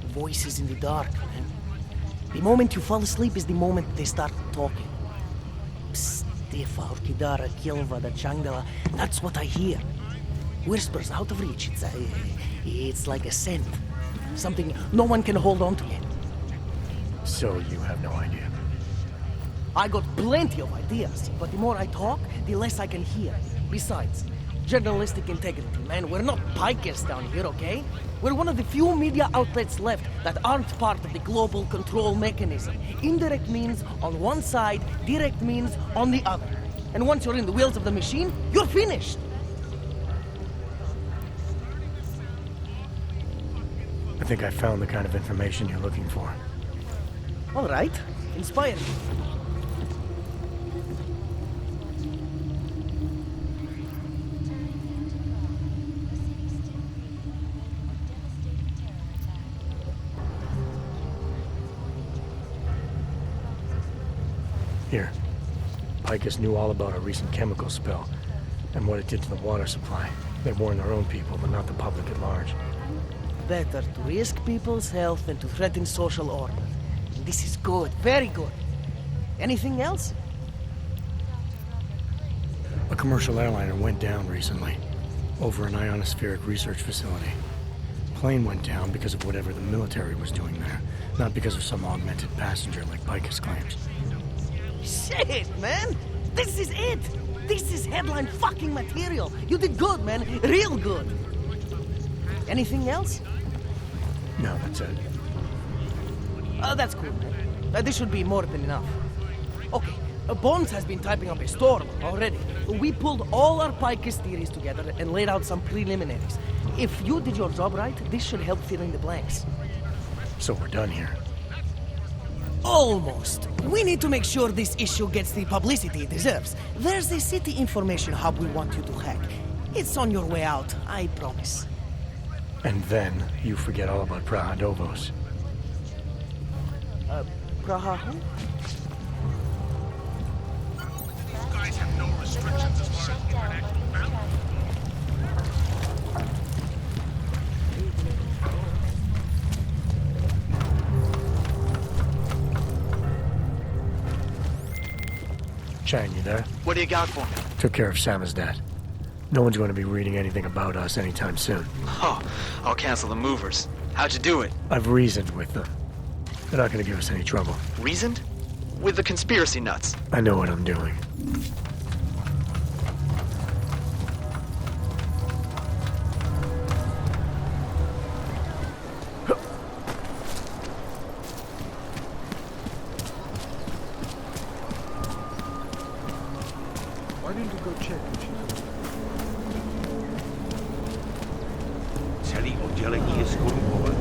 [SPEAKER 10] Voices in the dark, man. The moment you fall asleep is the moment they start talking. Stefa, Orkidara, Kilva, Changala. That's what I hear. Whispers out of reach. It's like a scent. Something no one can hold on to yet.
[SPEAKER 2] So you have no idea?
[SPEAKER 10] I got plenty of ideas, but the more I talk, the less I can hear. Besides, journalistic integrity, man. We're not pikers down here, okay? We're one of the few media outlets left that aren't part of the global control mechanism. Indirect means on one side, direct means on the other. And once you're in the wheels of the machine, you're finished.
[SPEAKER 2] I think I found the kind of information you're looking for.
[SPEAKER 10] All right. Inspire me.
[SPEAKER 2] Here. Picus knew all about a recent chemical spill and what it did to the water supply. They warned their own people, but not the public at large.
[SPEAKER 10] Better to risk people's health than to threaten social order. And this is good, very good. Anything else?
[SPEAKER 2] A commercial airliner went down recently, over an ionospheric research facility. Plane went down because of whatever the military was doing there, not because of some augmented passenger like Picus claims.
[SPEAKER 10] Shit, man! This is it! This is headline fucking material! You did good, man! Real good! Anything else?
[SPEAKER 2] No, that's it.
[SPEAKER 10] That's cool, man. This should be more than enough. Okay, Bones has been typing up a storm already. We pulled all our Picus theories together and laid out some preliminaries. If you did your job right, this should help fill in the blanks.
[SPEAKER 2] So we're done here.
[SPEAKER 10] Almost. We need to make sure this issue gets the publicity it deserves. There's a city information hub we want you to hack. It's on your way out, I promise.
[SPEAKER 2] And then you forget all about Prague.
[SPEAKER 10] Prague?
[SPEAKER 14] You guys have no restrictions as far as international travel.
[SPEAKER 2] Chang, you there?
[SPEAKER 6] What do you got for me?
[SPEAKER 2] Took care of Samizdat. No one's going to be reading anything about us anytime soon.
[SPEAKER 6] Oh, I'll cancel the movers. How'd you do it?
[SPEAKER 2] I've reasoned with them. They're not going to give us any trouble.
[SPEAKER 6] Reasoned? With the conspiracy nuts.
[SPEAKER 2] I know what I'm doing.
[SPEAKER 7] Why didn't you go check if she's
[SPEAKER 14] Celý oddělení je skorumpované.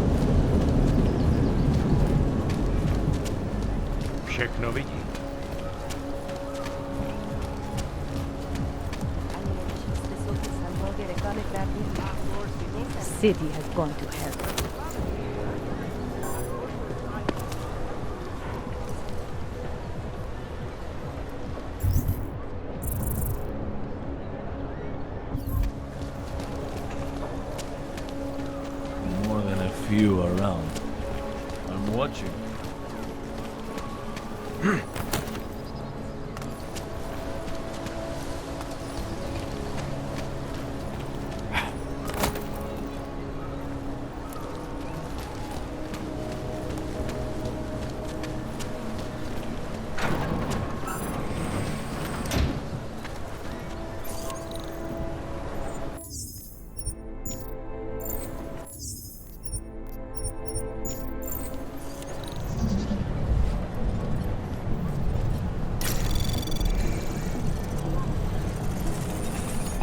[SPEAKER 14] Všechno vidí.
[SPEAKER 5] City has gone to hell.
[SPEAKER 18] More than a few around. I'm watching.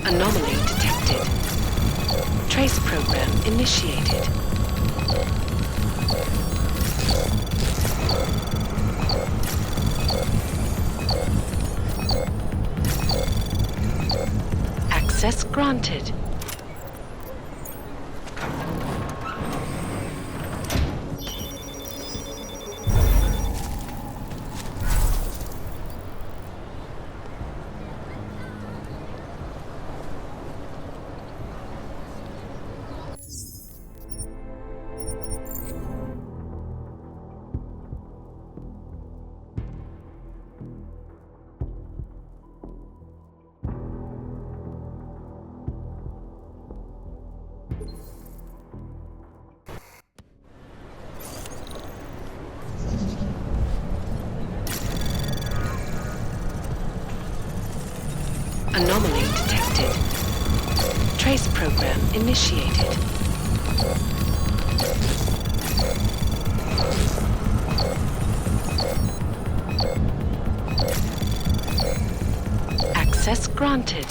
[SPEAKER 17] Anomaly detected. Trace program initiated. Access granted. initiated. Access granted.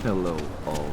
[SPEAKER 18] Hello, old.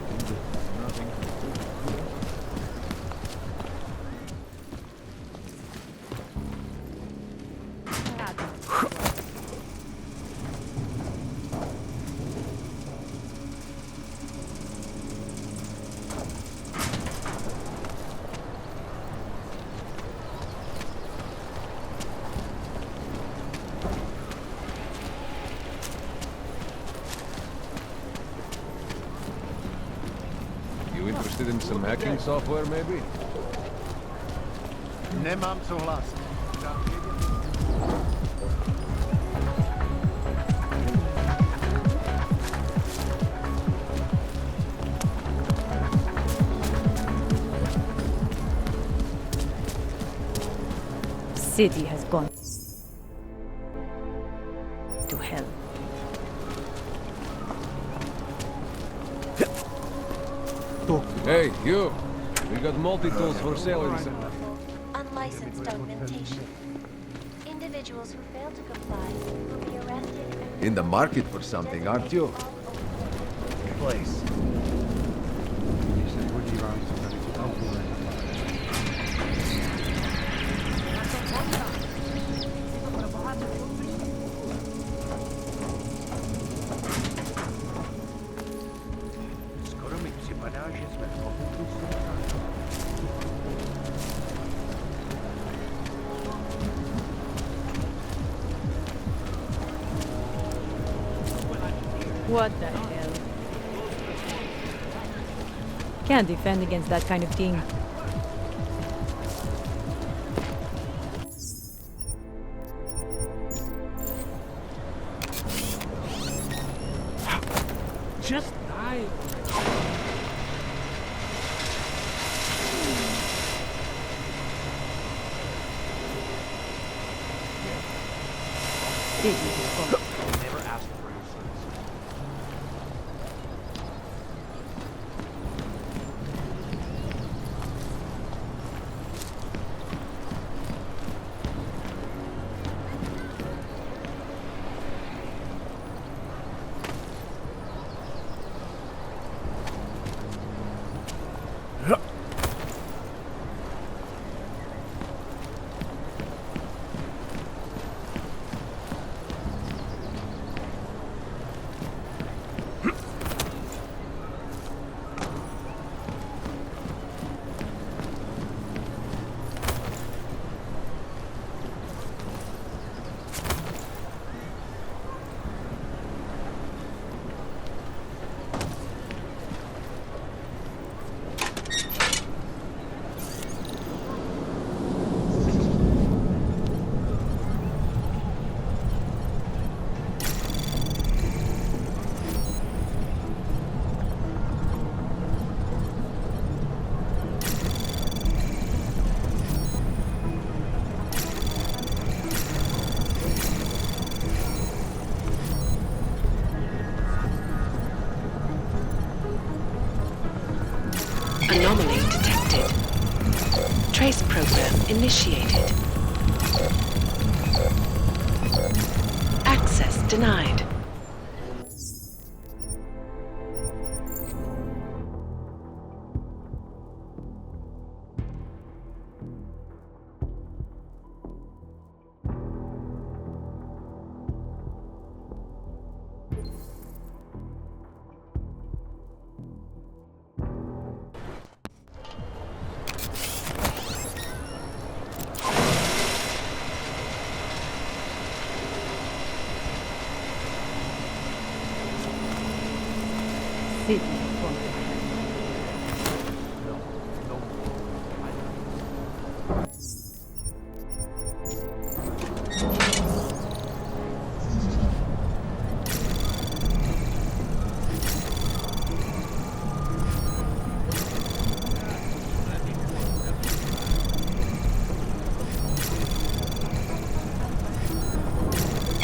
[SPEAKER 18] Interested in some hacking software, maybe?
[SPEAKER 19] Nemám souhlas.
[SPEAKER 5] City has gone to hell.
[SPEAKER 18] Hey, you! We got multi-tools for sale inside.
[SPEAKER 15] Unlicensed augmentation. Individuals who fail to comply will be arrested and...
[SPEAKER 20] In the market for something, aren't you?
[SPEAKER 19] Place.
[SPEAKER 5] What the hell? Can't defend against that kind of thing.
[SPEAKER 8] Just die.
[SPEAKER 19] Never asked for your service.
[SPEAKER 17] Anomaly detected. Trace program initiated. Access denied.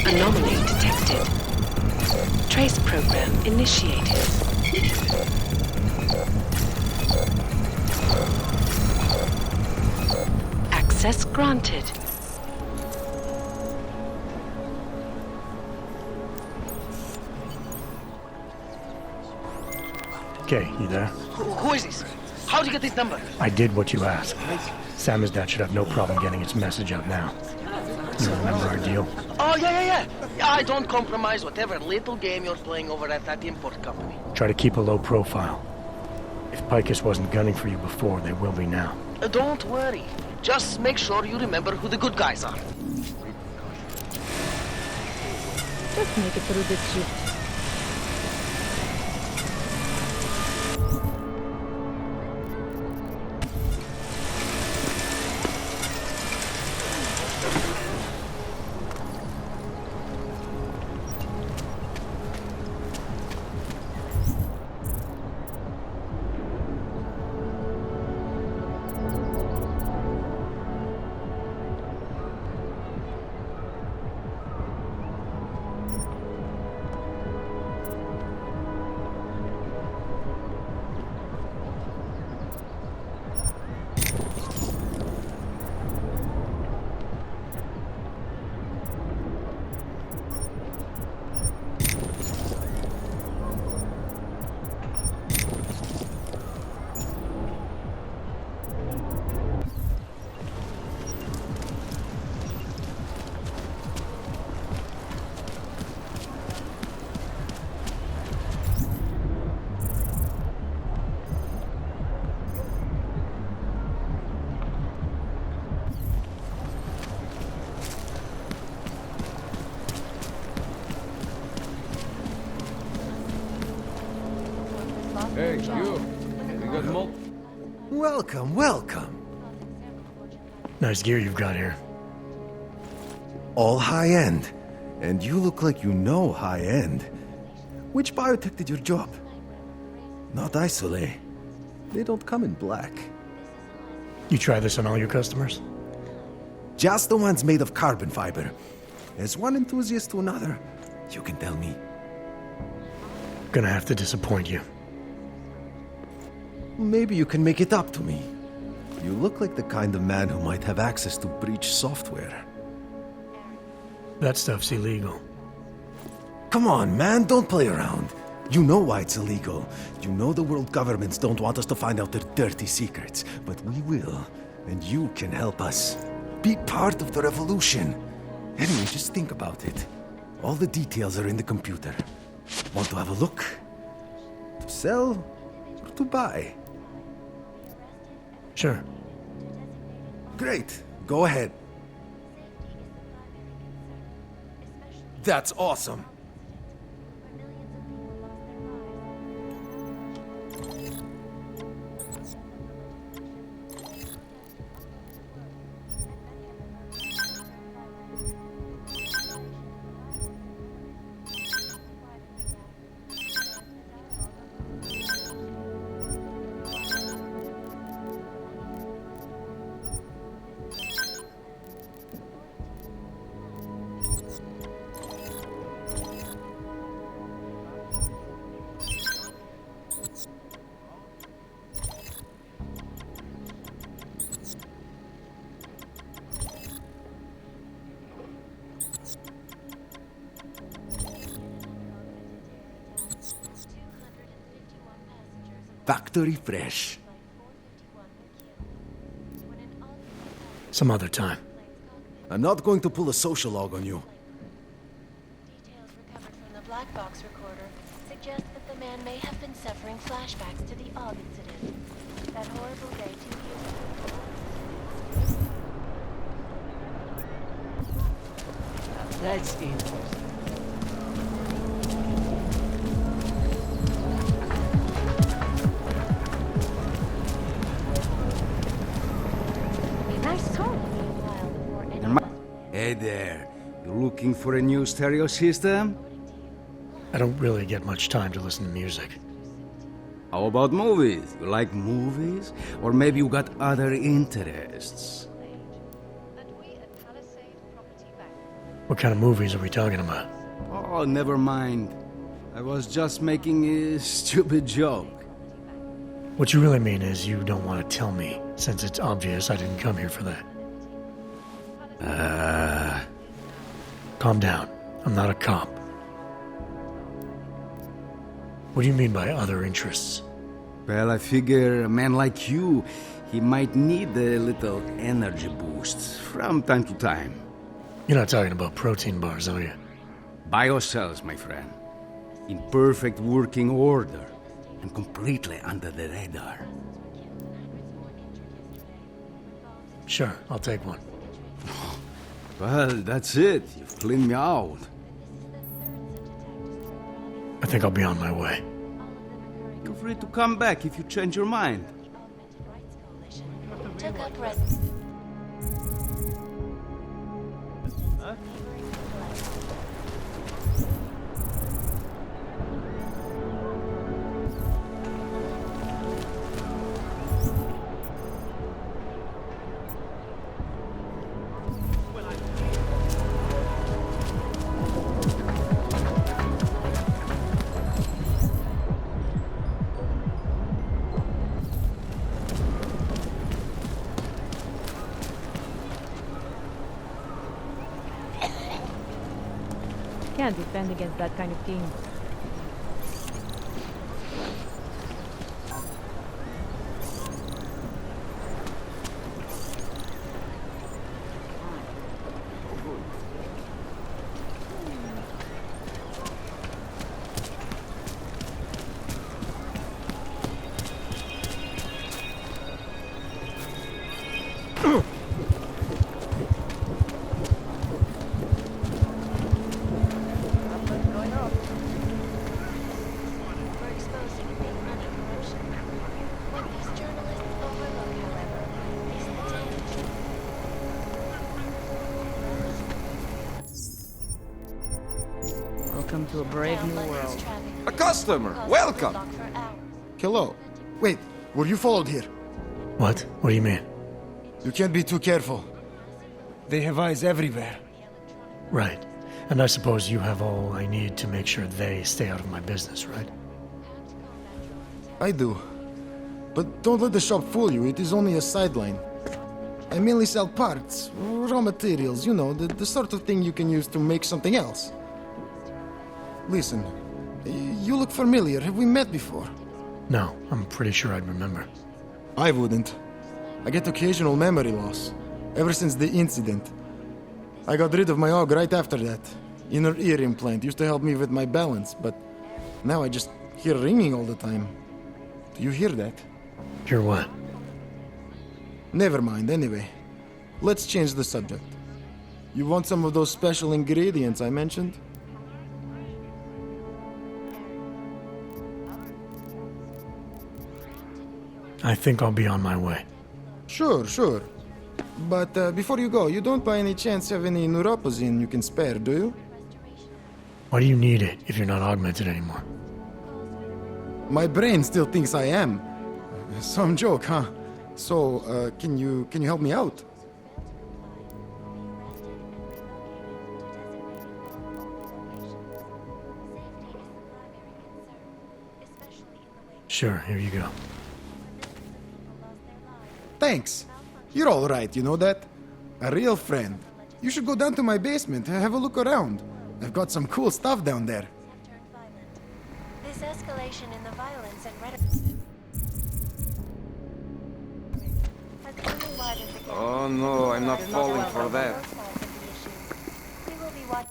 [SPEAKER 17] Anomaly detected. Trace program initiated. Access granted.
[SPEAKER 2] Okay, you there?
[SPEAKER 10] Who is this? How'd you get this number?
[SPEAKER 2] I did what you asked. Samizdat should have no problem getting its message out now. You remember our deal?
[SPEAKER 10] Oh, yeah. I don't compromise whatever little game you're playing over at that import company.
[SPEAKER 2] Try to keep a low profile. If Picus wasn't gunning for you before, they will be now.
[SPEAKER 10] Don't worry. Just make sure you remember who the good guys are.
[SPEAKER 5] Just make it through this shift.
[SPEAKER 13] Hey, you. We got more.
[SPEAKER 20] Welcome.
[SPEAKER 2] Nice gear you've got here.
[SPEAKER 20] All high-end. And you look like you know high-end. Which biotech did your job? Not isolate. They don't come in black.
[SPEAKER 2] You try this on all your customers?
[SPEAKER 20] Just the ones made of carbon fiber. As one enthusiast to another, you can tell me.
[SPEAKER 2] Gonna have to disappoint you.
[SPEAKER 20] Maybe you can make it up to me. You look like the kind of man who might have access to breach software.
[SPEAKER 2] That stuff's illegal.
[SPEAKER 20] Come on, man, don't play around. You know why it's illegal. You know the world governments don't want us to find out their dirty secrets. But we will, and you can help us. Be part of the revolution. Anyway, just think about it. All the details are in the computer. Want to have a look? To sell or to buy?
[SPEAKER 2] Sure.
[SPEAKER 20] Great. Go ahead. That's awesome. Factory fresh.
[SPEAKER 2] Some other time.
[SPEAKER 20] I'm not going to pull a social log on you.
[SPEAKER 15] Details recovered from the black box recorder suggest that the man may have been suffering flashbacks to the Og incident. That horrible day 2 years ago.
[SPEAKER 10] That's interesting.
[SPEAKER 5] Nice song.
[SPEAKER 21] Hey there. You looking for a new stereo system?
[SPEAKER 2] I don't really get much time to listen to music.
[SPEAKER 21] How about movies? You like movies? Or maybe you got other interests?
[SPEAKER 2] What kind of movies are we talking about?
[SPEAKER 21] Oh, never mind. I was just making a stupid joke.
[SPEAKER 2] What you really mean is you don't want to tell me, since it's obvious I didn't come here for that. Calm down. I'm not a cop. What do you mean by other interests?
[SPEAKER 21] Well, I figure a man like you, he might need a little energy boost from time to time.
[SPEAKER 2] You're not talking about protein bars, are you?
[SPEAKER 21] Biocells, my friend. In perfect working order and completely under the radar.
[SPEAKER 2] Sure, I'll take one.
[SPEAKER 21] Well, that's it. You've cleaned me out.
[SPEAKER 2] I think I'll be on my way.
[SPEAKER 21] Feel free to come back if you change your mind.
[SPEAKER 15] Took up residence.
[SPEAKER 5] Can't defend against that kind of thing.
[SPEAKER 22] Welcome to a brave new world.
[SPEAKER 23] A customer! Welcome!
[SPEAKER 24] Hello. Wait, were you followed here?
[SPEAKER 2] What? What do you mean?
[SPEAKER 24] You can't be too careful. They have eyes everywhere.
[SPEAKER 2] Right. And I suppose you have all I need to make sure they stay out of my business, right?
[SPEAKER 24] I do. But don't let the shop fool you, it is only a sideline. I mainly sell parts, raw materials, you know, the sort of thing you can use to make something else. Listen, you look familiar. Have we met before?
[SPEAKER 2] No, I'm pretty sure I'd remember.
[SPEAKER 24] I wouldn't. I get occasional memory loss, ever since the incident. I got rid of my Og right after that. Inner ear implant used to help me with my balance, but now I just hear ringing all the time. Do you hear that?
[SPEAKER 2] Hear what?
[SPEAKER 24] Never mind, anyway. Let's change the subject. You want some of those special ingredients I mentioned?
[SPEAKER 2] I think I'll be on my way.
[SPEAKER 24] Sure. But before you go, you don't by any chance have any neuropozine you can spare, do you?
[SPEAKER 2] Why do you need it if you're not augmented anymore?
[SPEAKER 24] My brain still thinks I am. Some joke, huh? So, can you help me out?
[SPEAKER 2] Sure, here you go.
[SPEAKER 24] Thanks. You're all right, you know that? A real friend. You should go down to my basement and have a look around. I've got some cool stuff down there.
[SPEAKER 15] This escalation in the violence and
[SPEAKER 23] Oh no, I'm not falling for that.
[SPEAKER 15] We will be watching.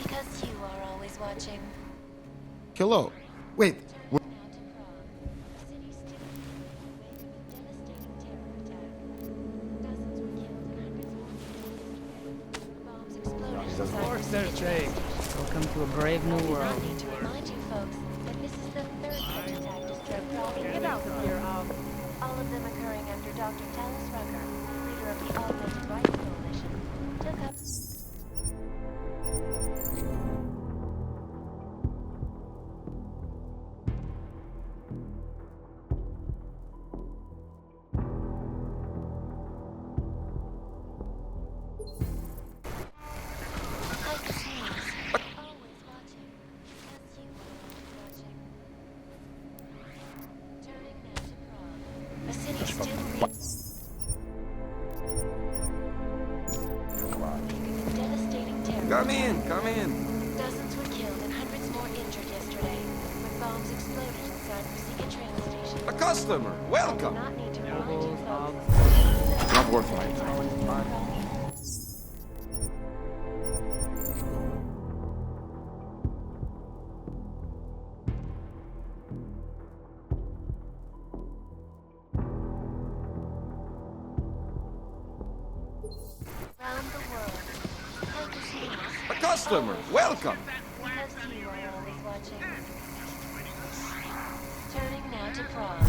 [SPEAKER 15] Because you are always watching.
[SPEAKER 24] Hello. Wait.
[SPEAKER 22] Of course they're safe. Welcome to a brave new world.
[SPEAKER 15] I need to remind you folks that this is the third such attack to strike Prague.
[SPEAKER 22] Get out of here,
[SPEAKER 15] all of them occurring after Dr. Talos Rucker, leader of the Augmented Rights Coalition, took up.
[SPEAKER 23] Come in, come in.
[SPEAKER 15] Dozens were killed and hundreds more injured yesterday when bombs exploded inside Rusika train station.
[SPEAKER 23] A customer, welcome.
[SPEAKER 15] Not need to remind you folks.
[SPEAKER 23] Not worth my time.
[SPEAKER 15] Around the world.
[SPEAKER 23] A customer, welcome.
[SPEAKER 15] Because you are always watching. Turning now to Prague.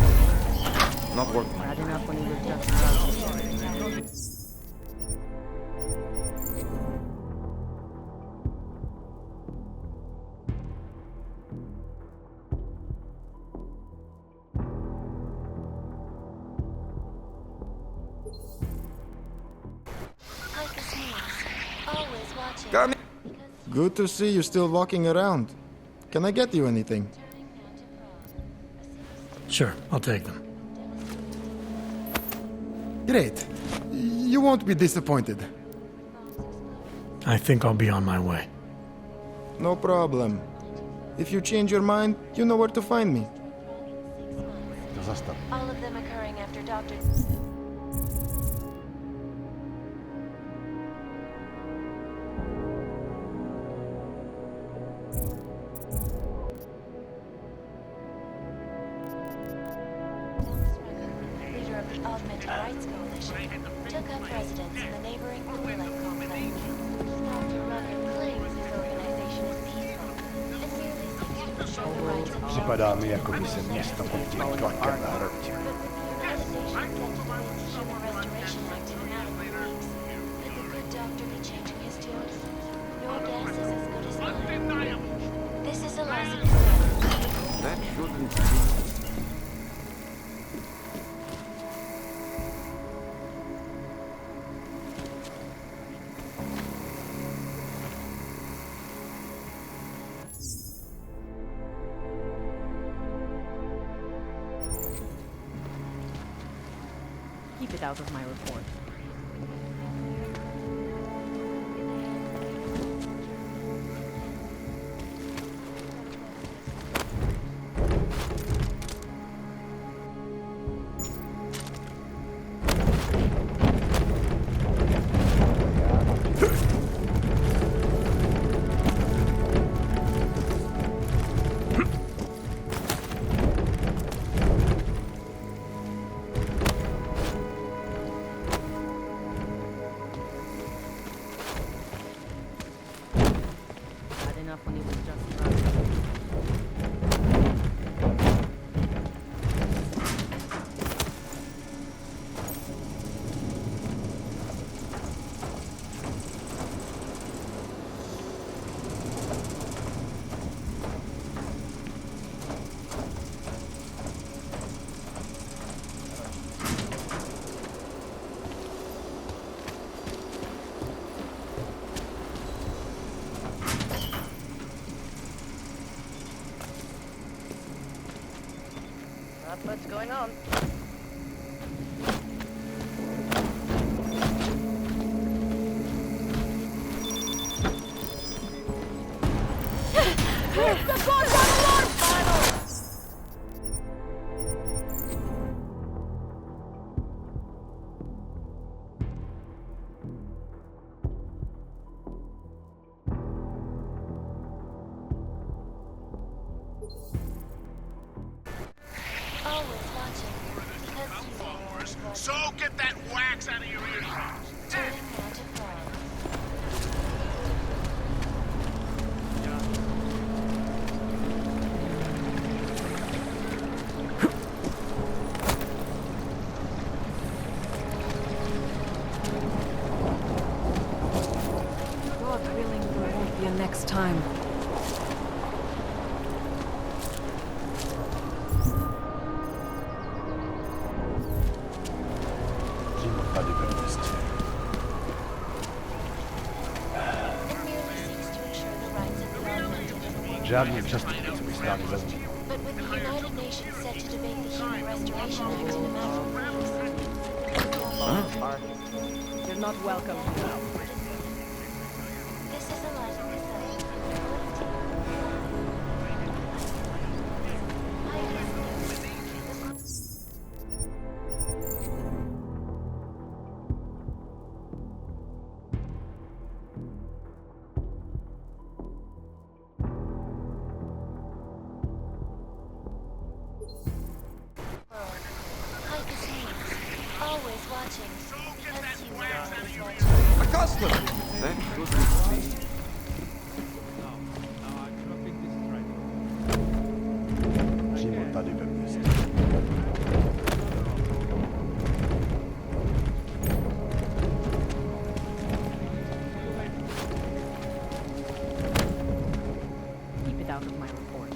[SPEAKER 23] Not worth my
[SPEAKER 22] Bad enough when he was just around.
[SPEAKER 15] Always watching.
[SPEAKER 23] Come in.
[SPEAKER 24] Good to see you still walking around. Can I get you anything?
[SPEAKER 2] Sure, I'll take them.
[SPEAKER 24] Great. You won't be disappointed.
[SPEAKER 2] I think I'll be on my way.
[SPEAKER 24] No problem. If you change your mind, you know where to find me.
[SPEAKER 15] All of them occurring after Dr. leader of the Augmented Rights Coalition, took up residence in the neighboring Gulag complex. Dr. Rucker claims his organization is peaceful and merely seeks to ensure the rights of
[SPEAKER 1] Připadá mi, jako by se město pod tím tlakem hrotil.
[SPEAKER 15] United Nations set to debate the Human Restoration Act in a matter of weeks. Could the good doctor be changing his tunes? Your guess is as good as mine. This is a lesson in
[SPEAKER 23] That shouldn't be.
[SPEAKER 22] Keep it out of my report.
[SPEAKER 9] Not much going on.
[SPEAKER 5] The goddamn alarm!
[SPEAKER 15] Always watching, because you are always watching.
[SPEAKER 1] So get that wax out of your eardrums.
[SPEAKER 15] Turning now to Prague.
[SPEAKER 22] God willing, there won't be a next time.
[SPEAKER 15] It merely seeks to ensure the rights of the augmented.
[SPEAKER 1] Żadnie przestępstw stali za nim.
[SPEAKER 15] But with the United Nations set to debate the Human Restoration Act in a matter of weeks.
[SPEAKER 22] You're not welcome now.
[SPEAKER 15] This is a light of the sun. Like his hands, always watching, because you are always watching.
[SPEAKER 23] A customer! That shouldn't be.
[SPEAKER 22] Keep it out of my report.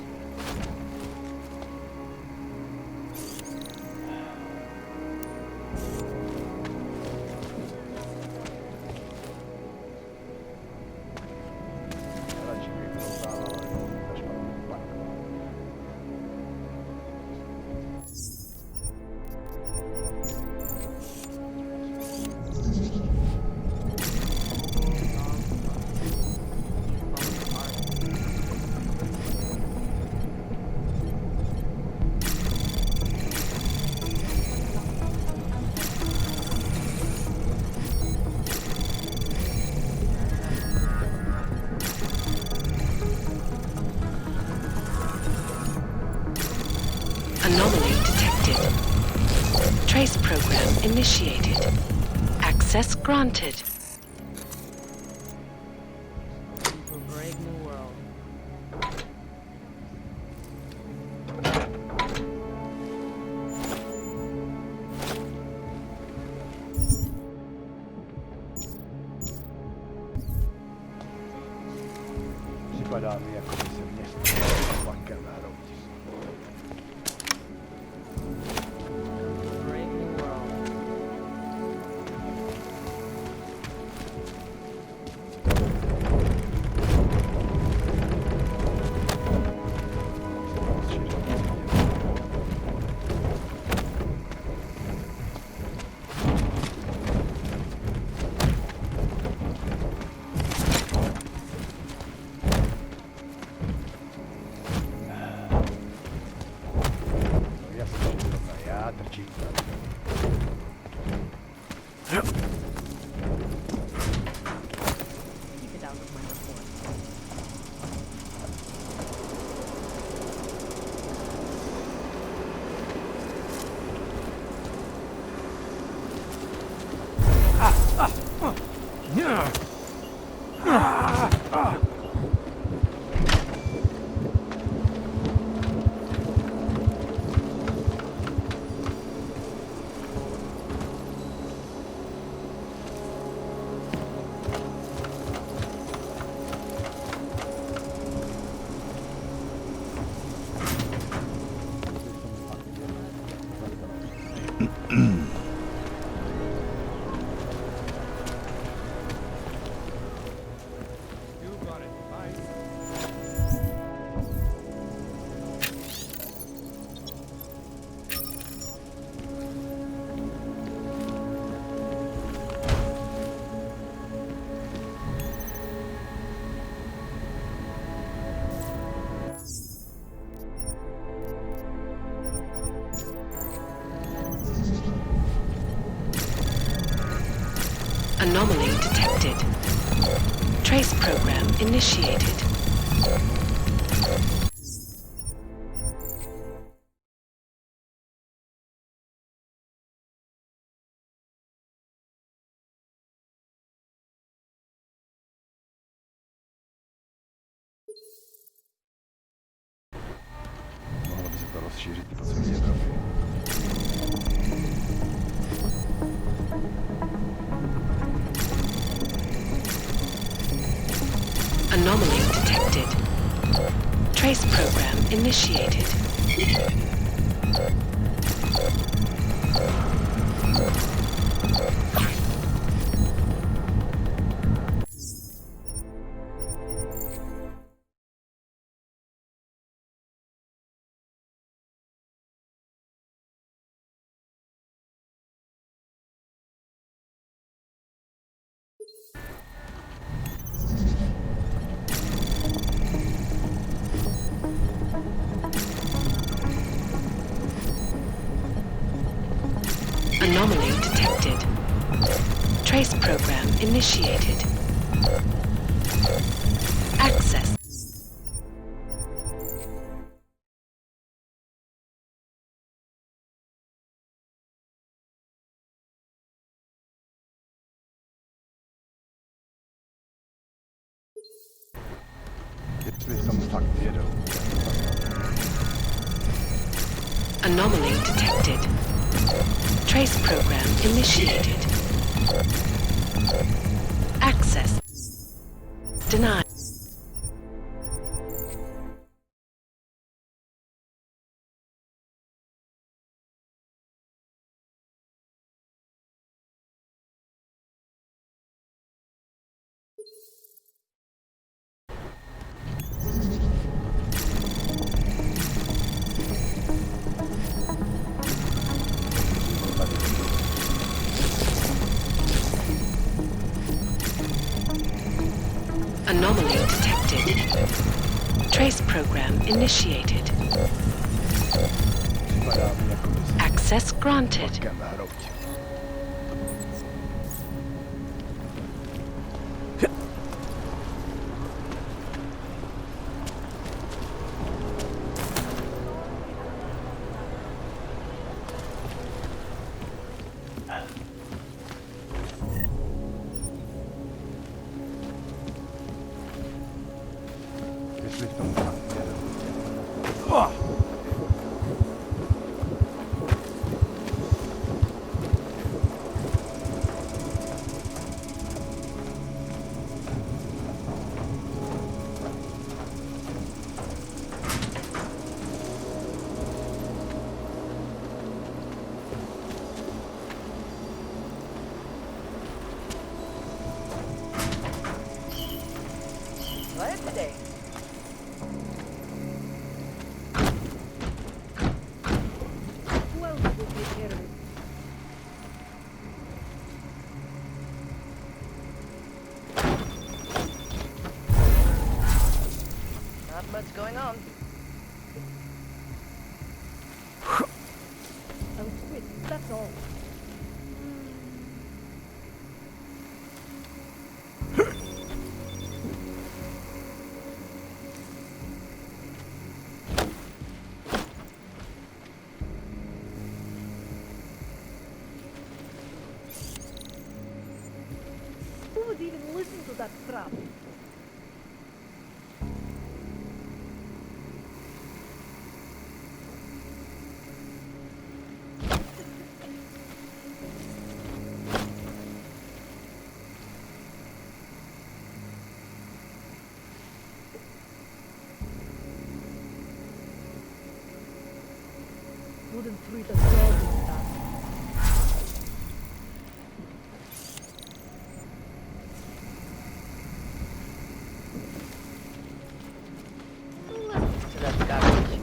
[SPEAKER 17] Anomaly detected. Trace program initiated. Access granted.
[SPEAKER 22] Into a brave new world.
[SPEAKER 1] Připadá mi, jako by se město vlakem hroutí.
[SPEAKER 22] Brave new world. Keep it out of my report.
[SPEAKER 17] Anomaly detected. Trace program initiated.
[SPEAKER 1] Mohlo by se to rozšířit po celé Evropě.
[SPEAKER 17] Anomaly detected. Trace program initiated. Anomaly detected. Trace program initiated. Access.
[SPEAKER 1] Jestli v tom fakt vědou.
[SPEAKER 17] Anomaly detected. Trace program initiated. Access denied. Anomaly detected. Trace program initiated. Access granted.
[SPEAKER 1] Jestli v tom fakt vědou.
[SPEAKER 10] Glad today.
[SPEAKER 22] Who else will take care of it?
[SPEAKER 10] Not much going on.
[SPEAKER 22] I'll quit, that's all. Who would even listen to that crap? Wouldn't treat a dog like that.
[SPEAKER 10] To that garbage.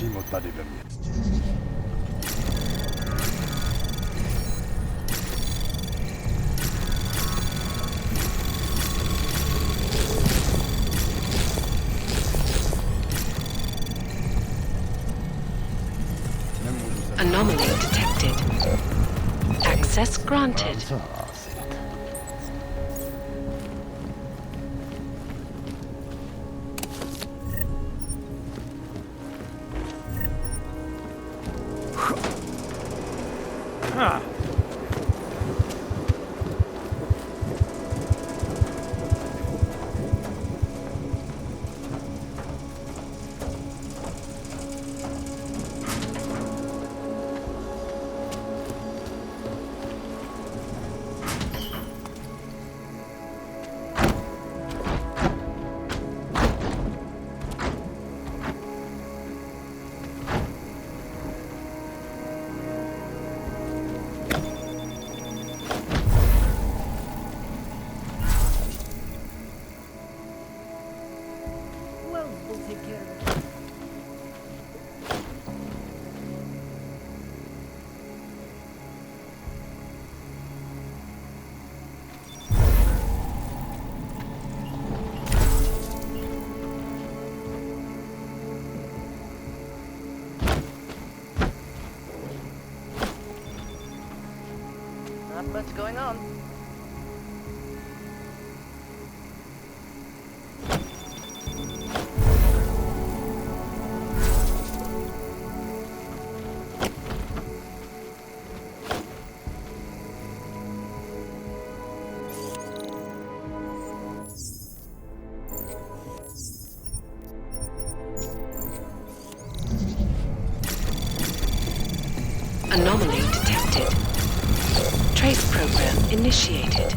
[SPEAKER 4] Musimy tady ve městě.
[SPEAKER 17] Anomaly detected. Access granted.
[SPEAKER 22] Well, we'll take care of it.
[SPEAKER 9] Not much going on.
[SPEAKER 17] Anomaly detected. Trace program initiated.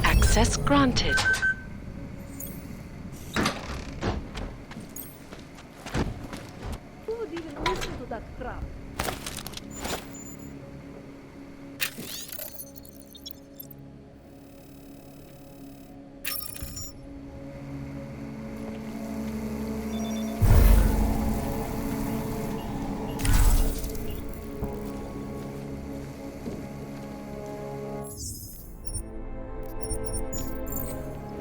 [SPEAKER 17] Access granted.
[SPEAKER 22] Who would even listen to that crap?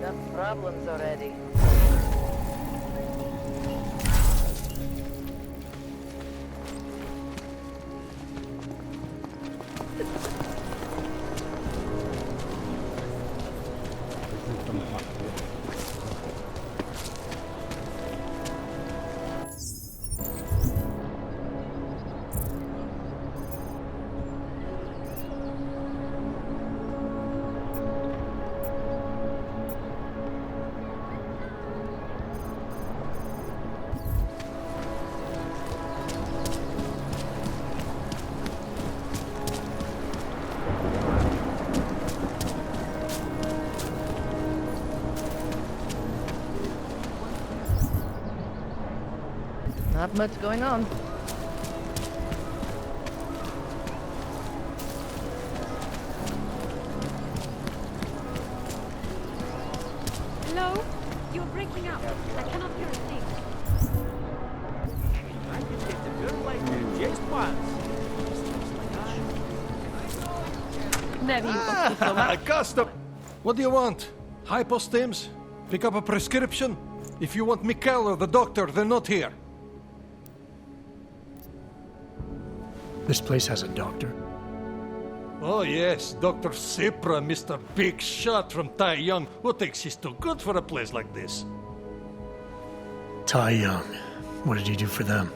[SPEAKER 9] Got problems already. Not much going on.
[SPEAKER 5] Hello? You're breaking up. I cannot hear a thing.
[SPEAKER 19] I can get the good like just once.
[SPEAKER 4] Custom! What do you want? Hypostims? Pick up a prescription? If you want Mikhail or the doctor, they're not here.
[SPEAKER 2] This place has a doctor.
[SPEAKER 4] Oh yes, Dr. Sipra, Mr. Big Shot from Tai Young, who thinks he's too good for a place like this.
[SPEAKER 2] Tai Young. What did he do for them?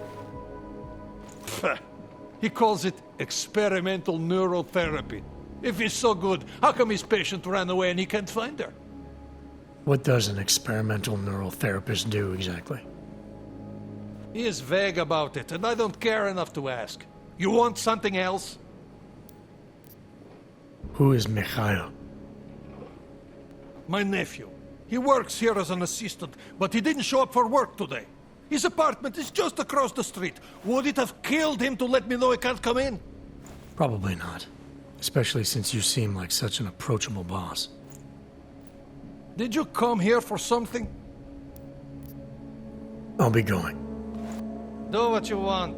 [SPEAKER 4] He calls it experimental neurotherapy. If he's so good, how come his patient ran away and he can't find her?
[SPEAKER 2] What does an experimental neural therapist do exactly?
[SPEAKER 4] He is vague about it, and I don't care enough to ask. You want something else?
[SPEAKER 2] Who is Mikhail?
[SPEAKER 4] My nephew. He works here as an assistant, but he didn't show up for work today. His apartment is just across the street. Would it have killed him to let me know he can't come in?
[SPEAKER 2] Probably not. Especially since you seem like such an approachable boss.
[SPEAKER 4] Did you come here for something?
[SPEAKER 2] I'll be going.
[SPEAKER 4] Do what you want.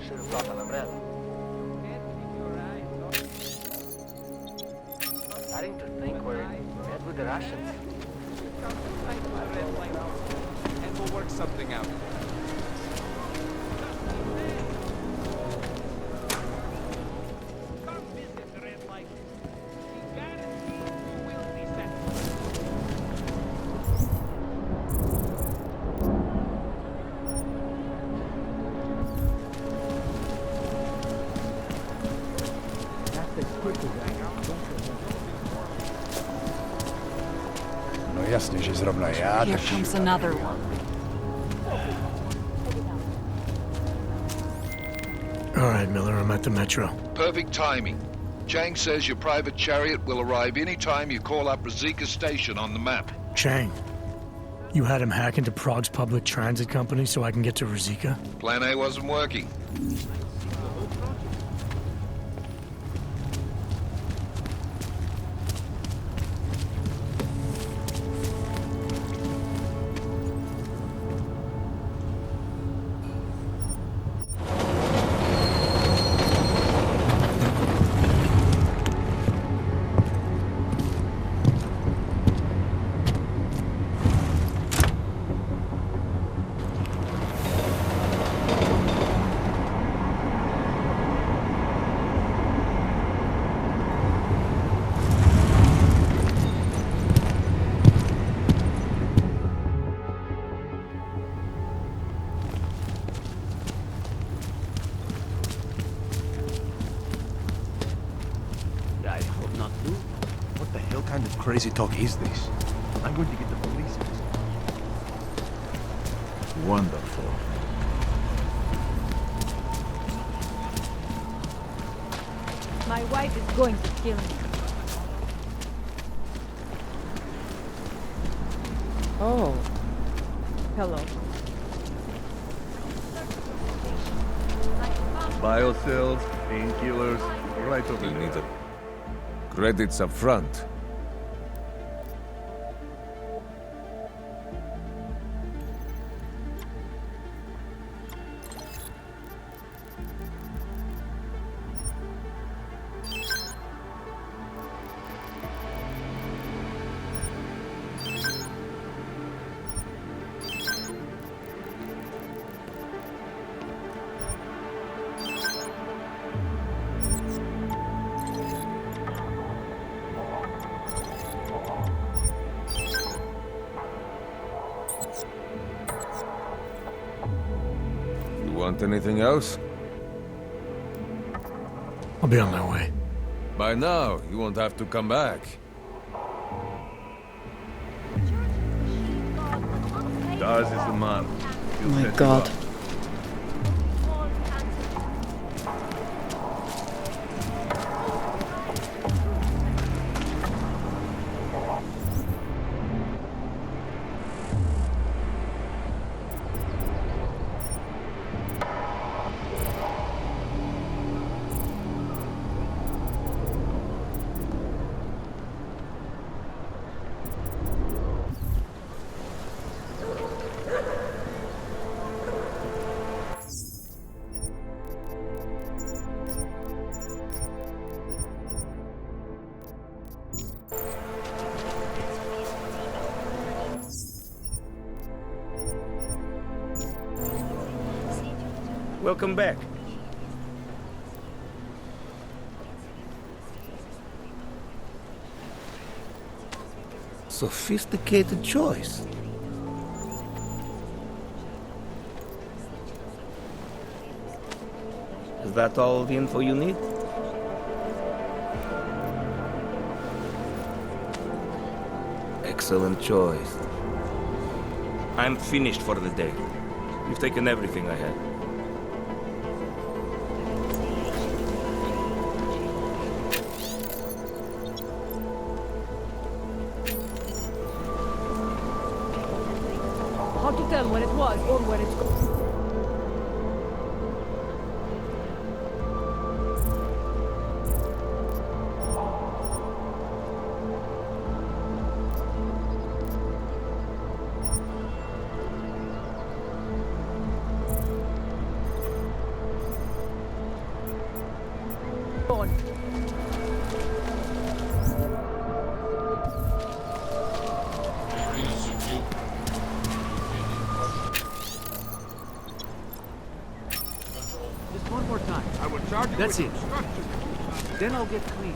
[SPEAKER 3] Should have brought an umbrella. Starting to think we're dead with the Russians.
[SPEAKER 11] And we'll work something out.
[SPEAKER 1] No jasně, že zrovna já
[SPEAKER 12] Here
[SPEAKER 1] držím.
[SPEAKER 12] comes another one.
[SPEAKER 2] All right, Miller, I'm at the metro.
[SPEAKER 16] Perfect timing. Chang says your private chariot will arrive any time you call up Rizika Station on the map.
[SPEAKER 2] Chang, you had him hack into Prague's public transit company so I can get to Rizika?
[SPEAKER 16] Plan A wasn't working.
[SPEAKER 1] What kind of crazy talk is this? I'm going to get the police. Wonderful.
[SPEAKER 22] My wife is going to kill me. Oh. Hello.
[SPEAKER 18] Biocells, painkillers, right over there. You need the credits up front. Want anything else?
[SPEAKER 2] I'll be on my way.
[SPEAKER 18] By now, you won't have to come back. Daz is the man.
[SPEAKER 12] Oh my god.
[SPEAKER 19] Welcome back.
[SPEAKER 25] Sophisticated choice.
[SPEAKER 19] Is that all the info you need?
[SPEAKER 25] Excellent choice.
[SPEAKER 19] I'm finished for the day. You've taken everything I had.
[SPEAKER 22] tell where it was or where it's going.
[SPEAKER 6] Just one more time.
[SPEAKER 11] I will charge you
[SPEAKER 6] That's
[SPEAKER 11] with
[SPEAKER 6] it.
[SPEAKER 11] obstruction.
[SPEAKER 6] Then I'll get clean.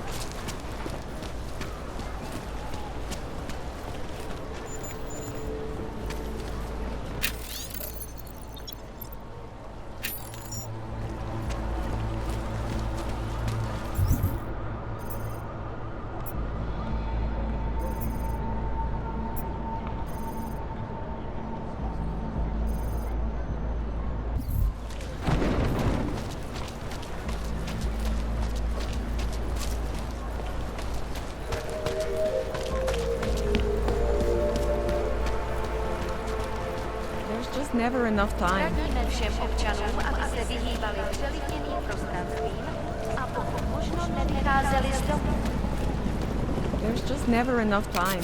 [SPEAKER 7] There's just never enough time.
[SPEAKER 15] Radíme všem občanům, aby se vyhýbali přelidněným prostranstvím a pokud možno nevycházeli z domu.
[SPEAKER 7] There's just never enough time.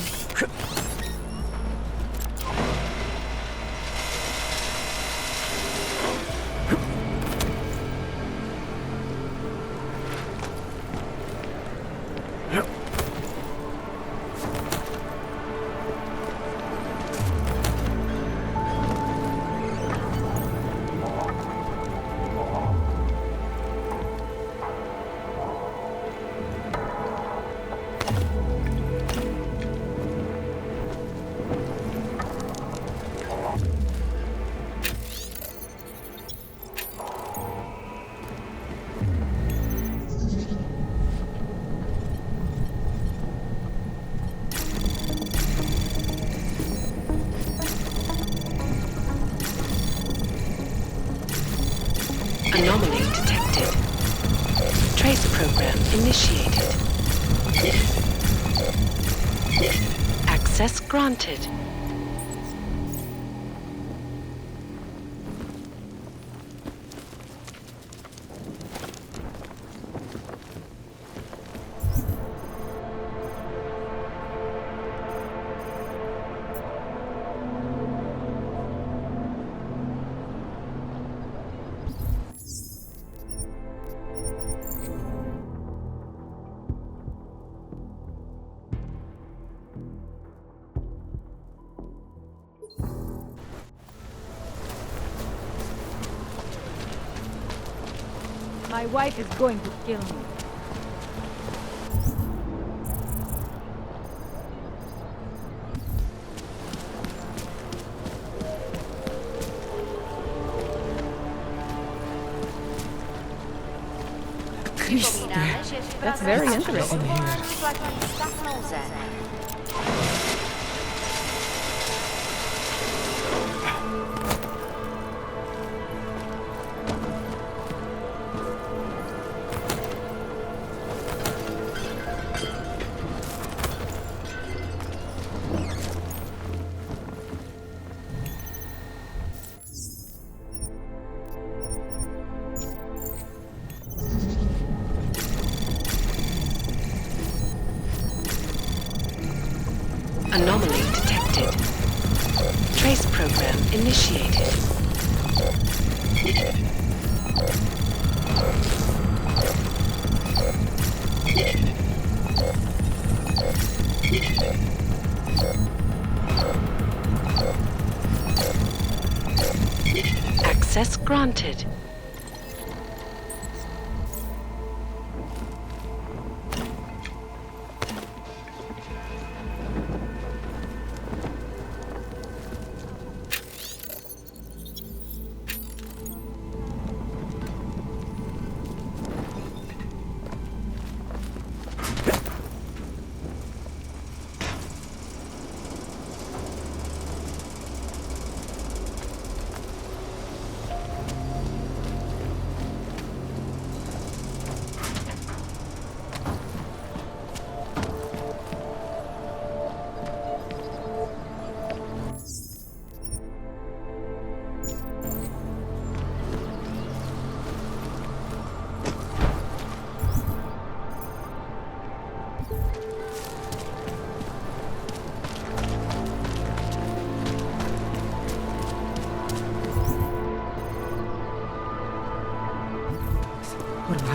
[SPEAKER 17] Anomaly detected. Trace program initiated. Access granted.
[SPEAKER 22] My wife is going to kill me.
[SPEAKER 7] That's very interesting.
[SPEAKER 17] Anomaly detected. Trace program initiated. Access granted.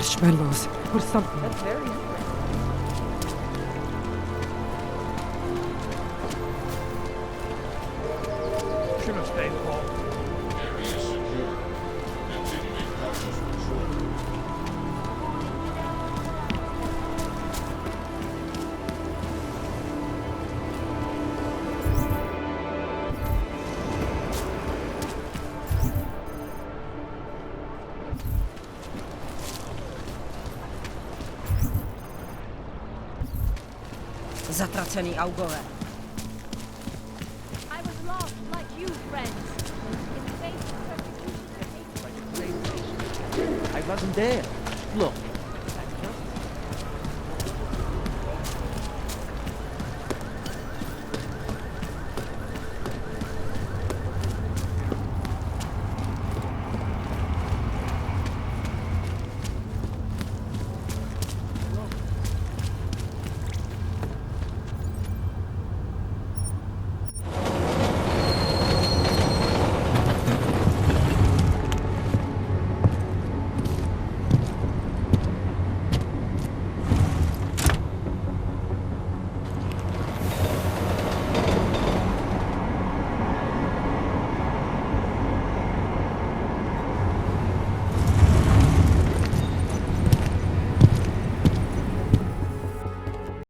[SPEAKER 8] marshmallows or something.
[SPEAKER 7] That's very interesting.
[SPEAKER 1] Should have stayed home.
[SPEAKER 8] Zatraceni augové.
[SPEAKER 5] I was lost like you, friends. In the face of persecution and hatred.
[SPEAKER 6] I wasn't there. Look,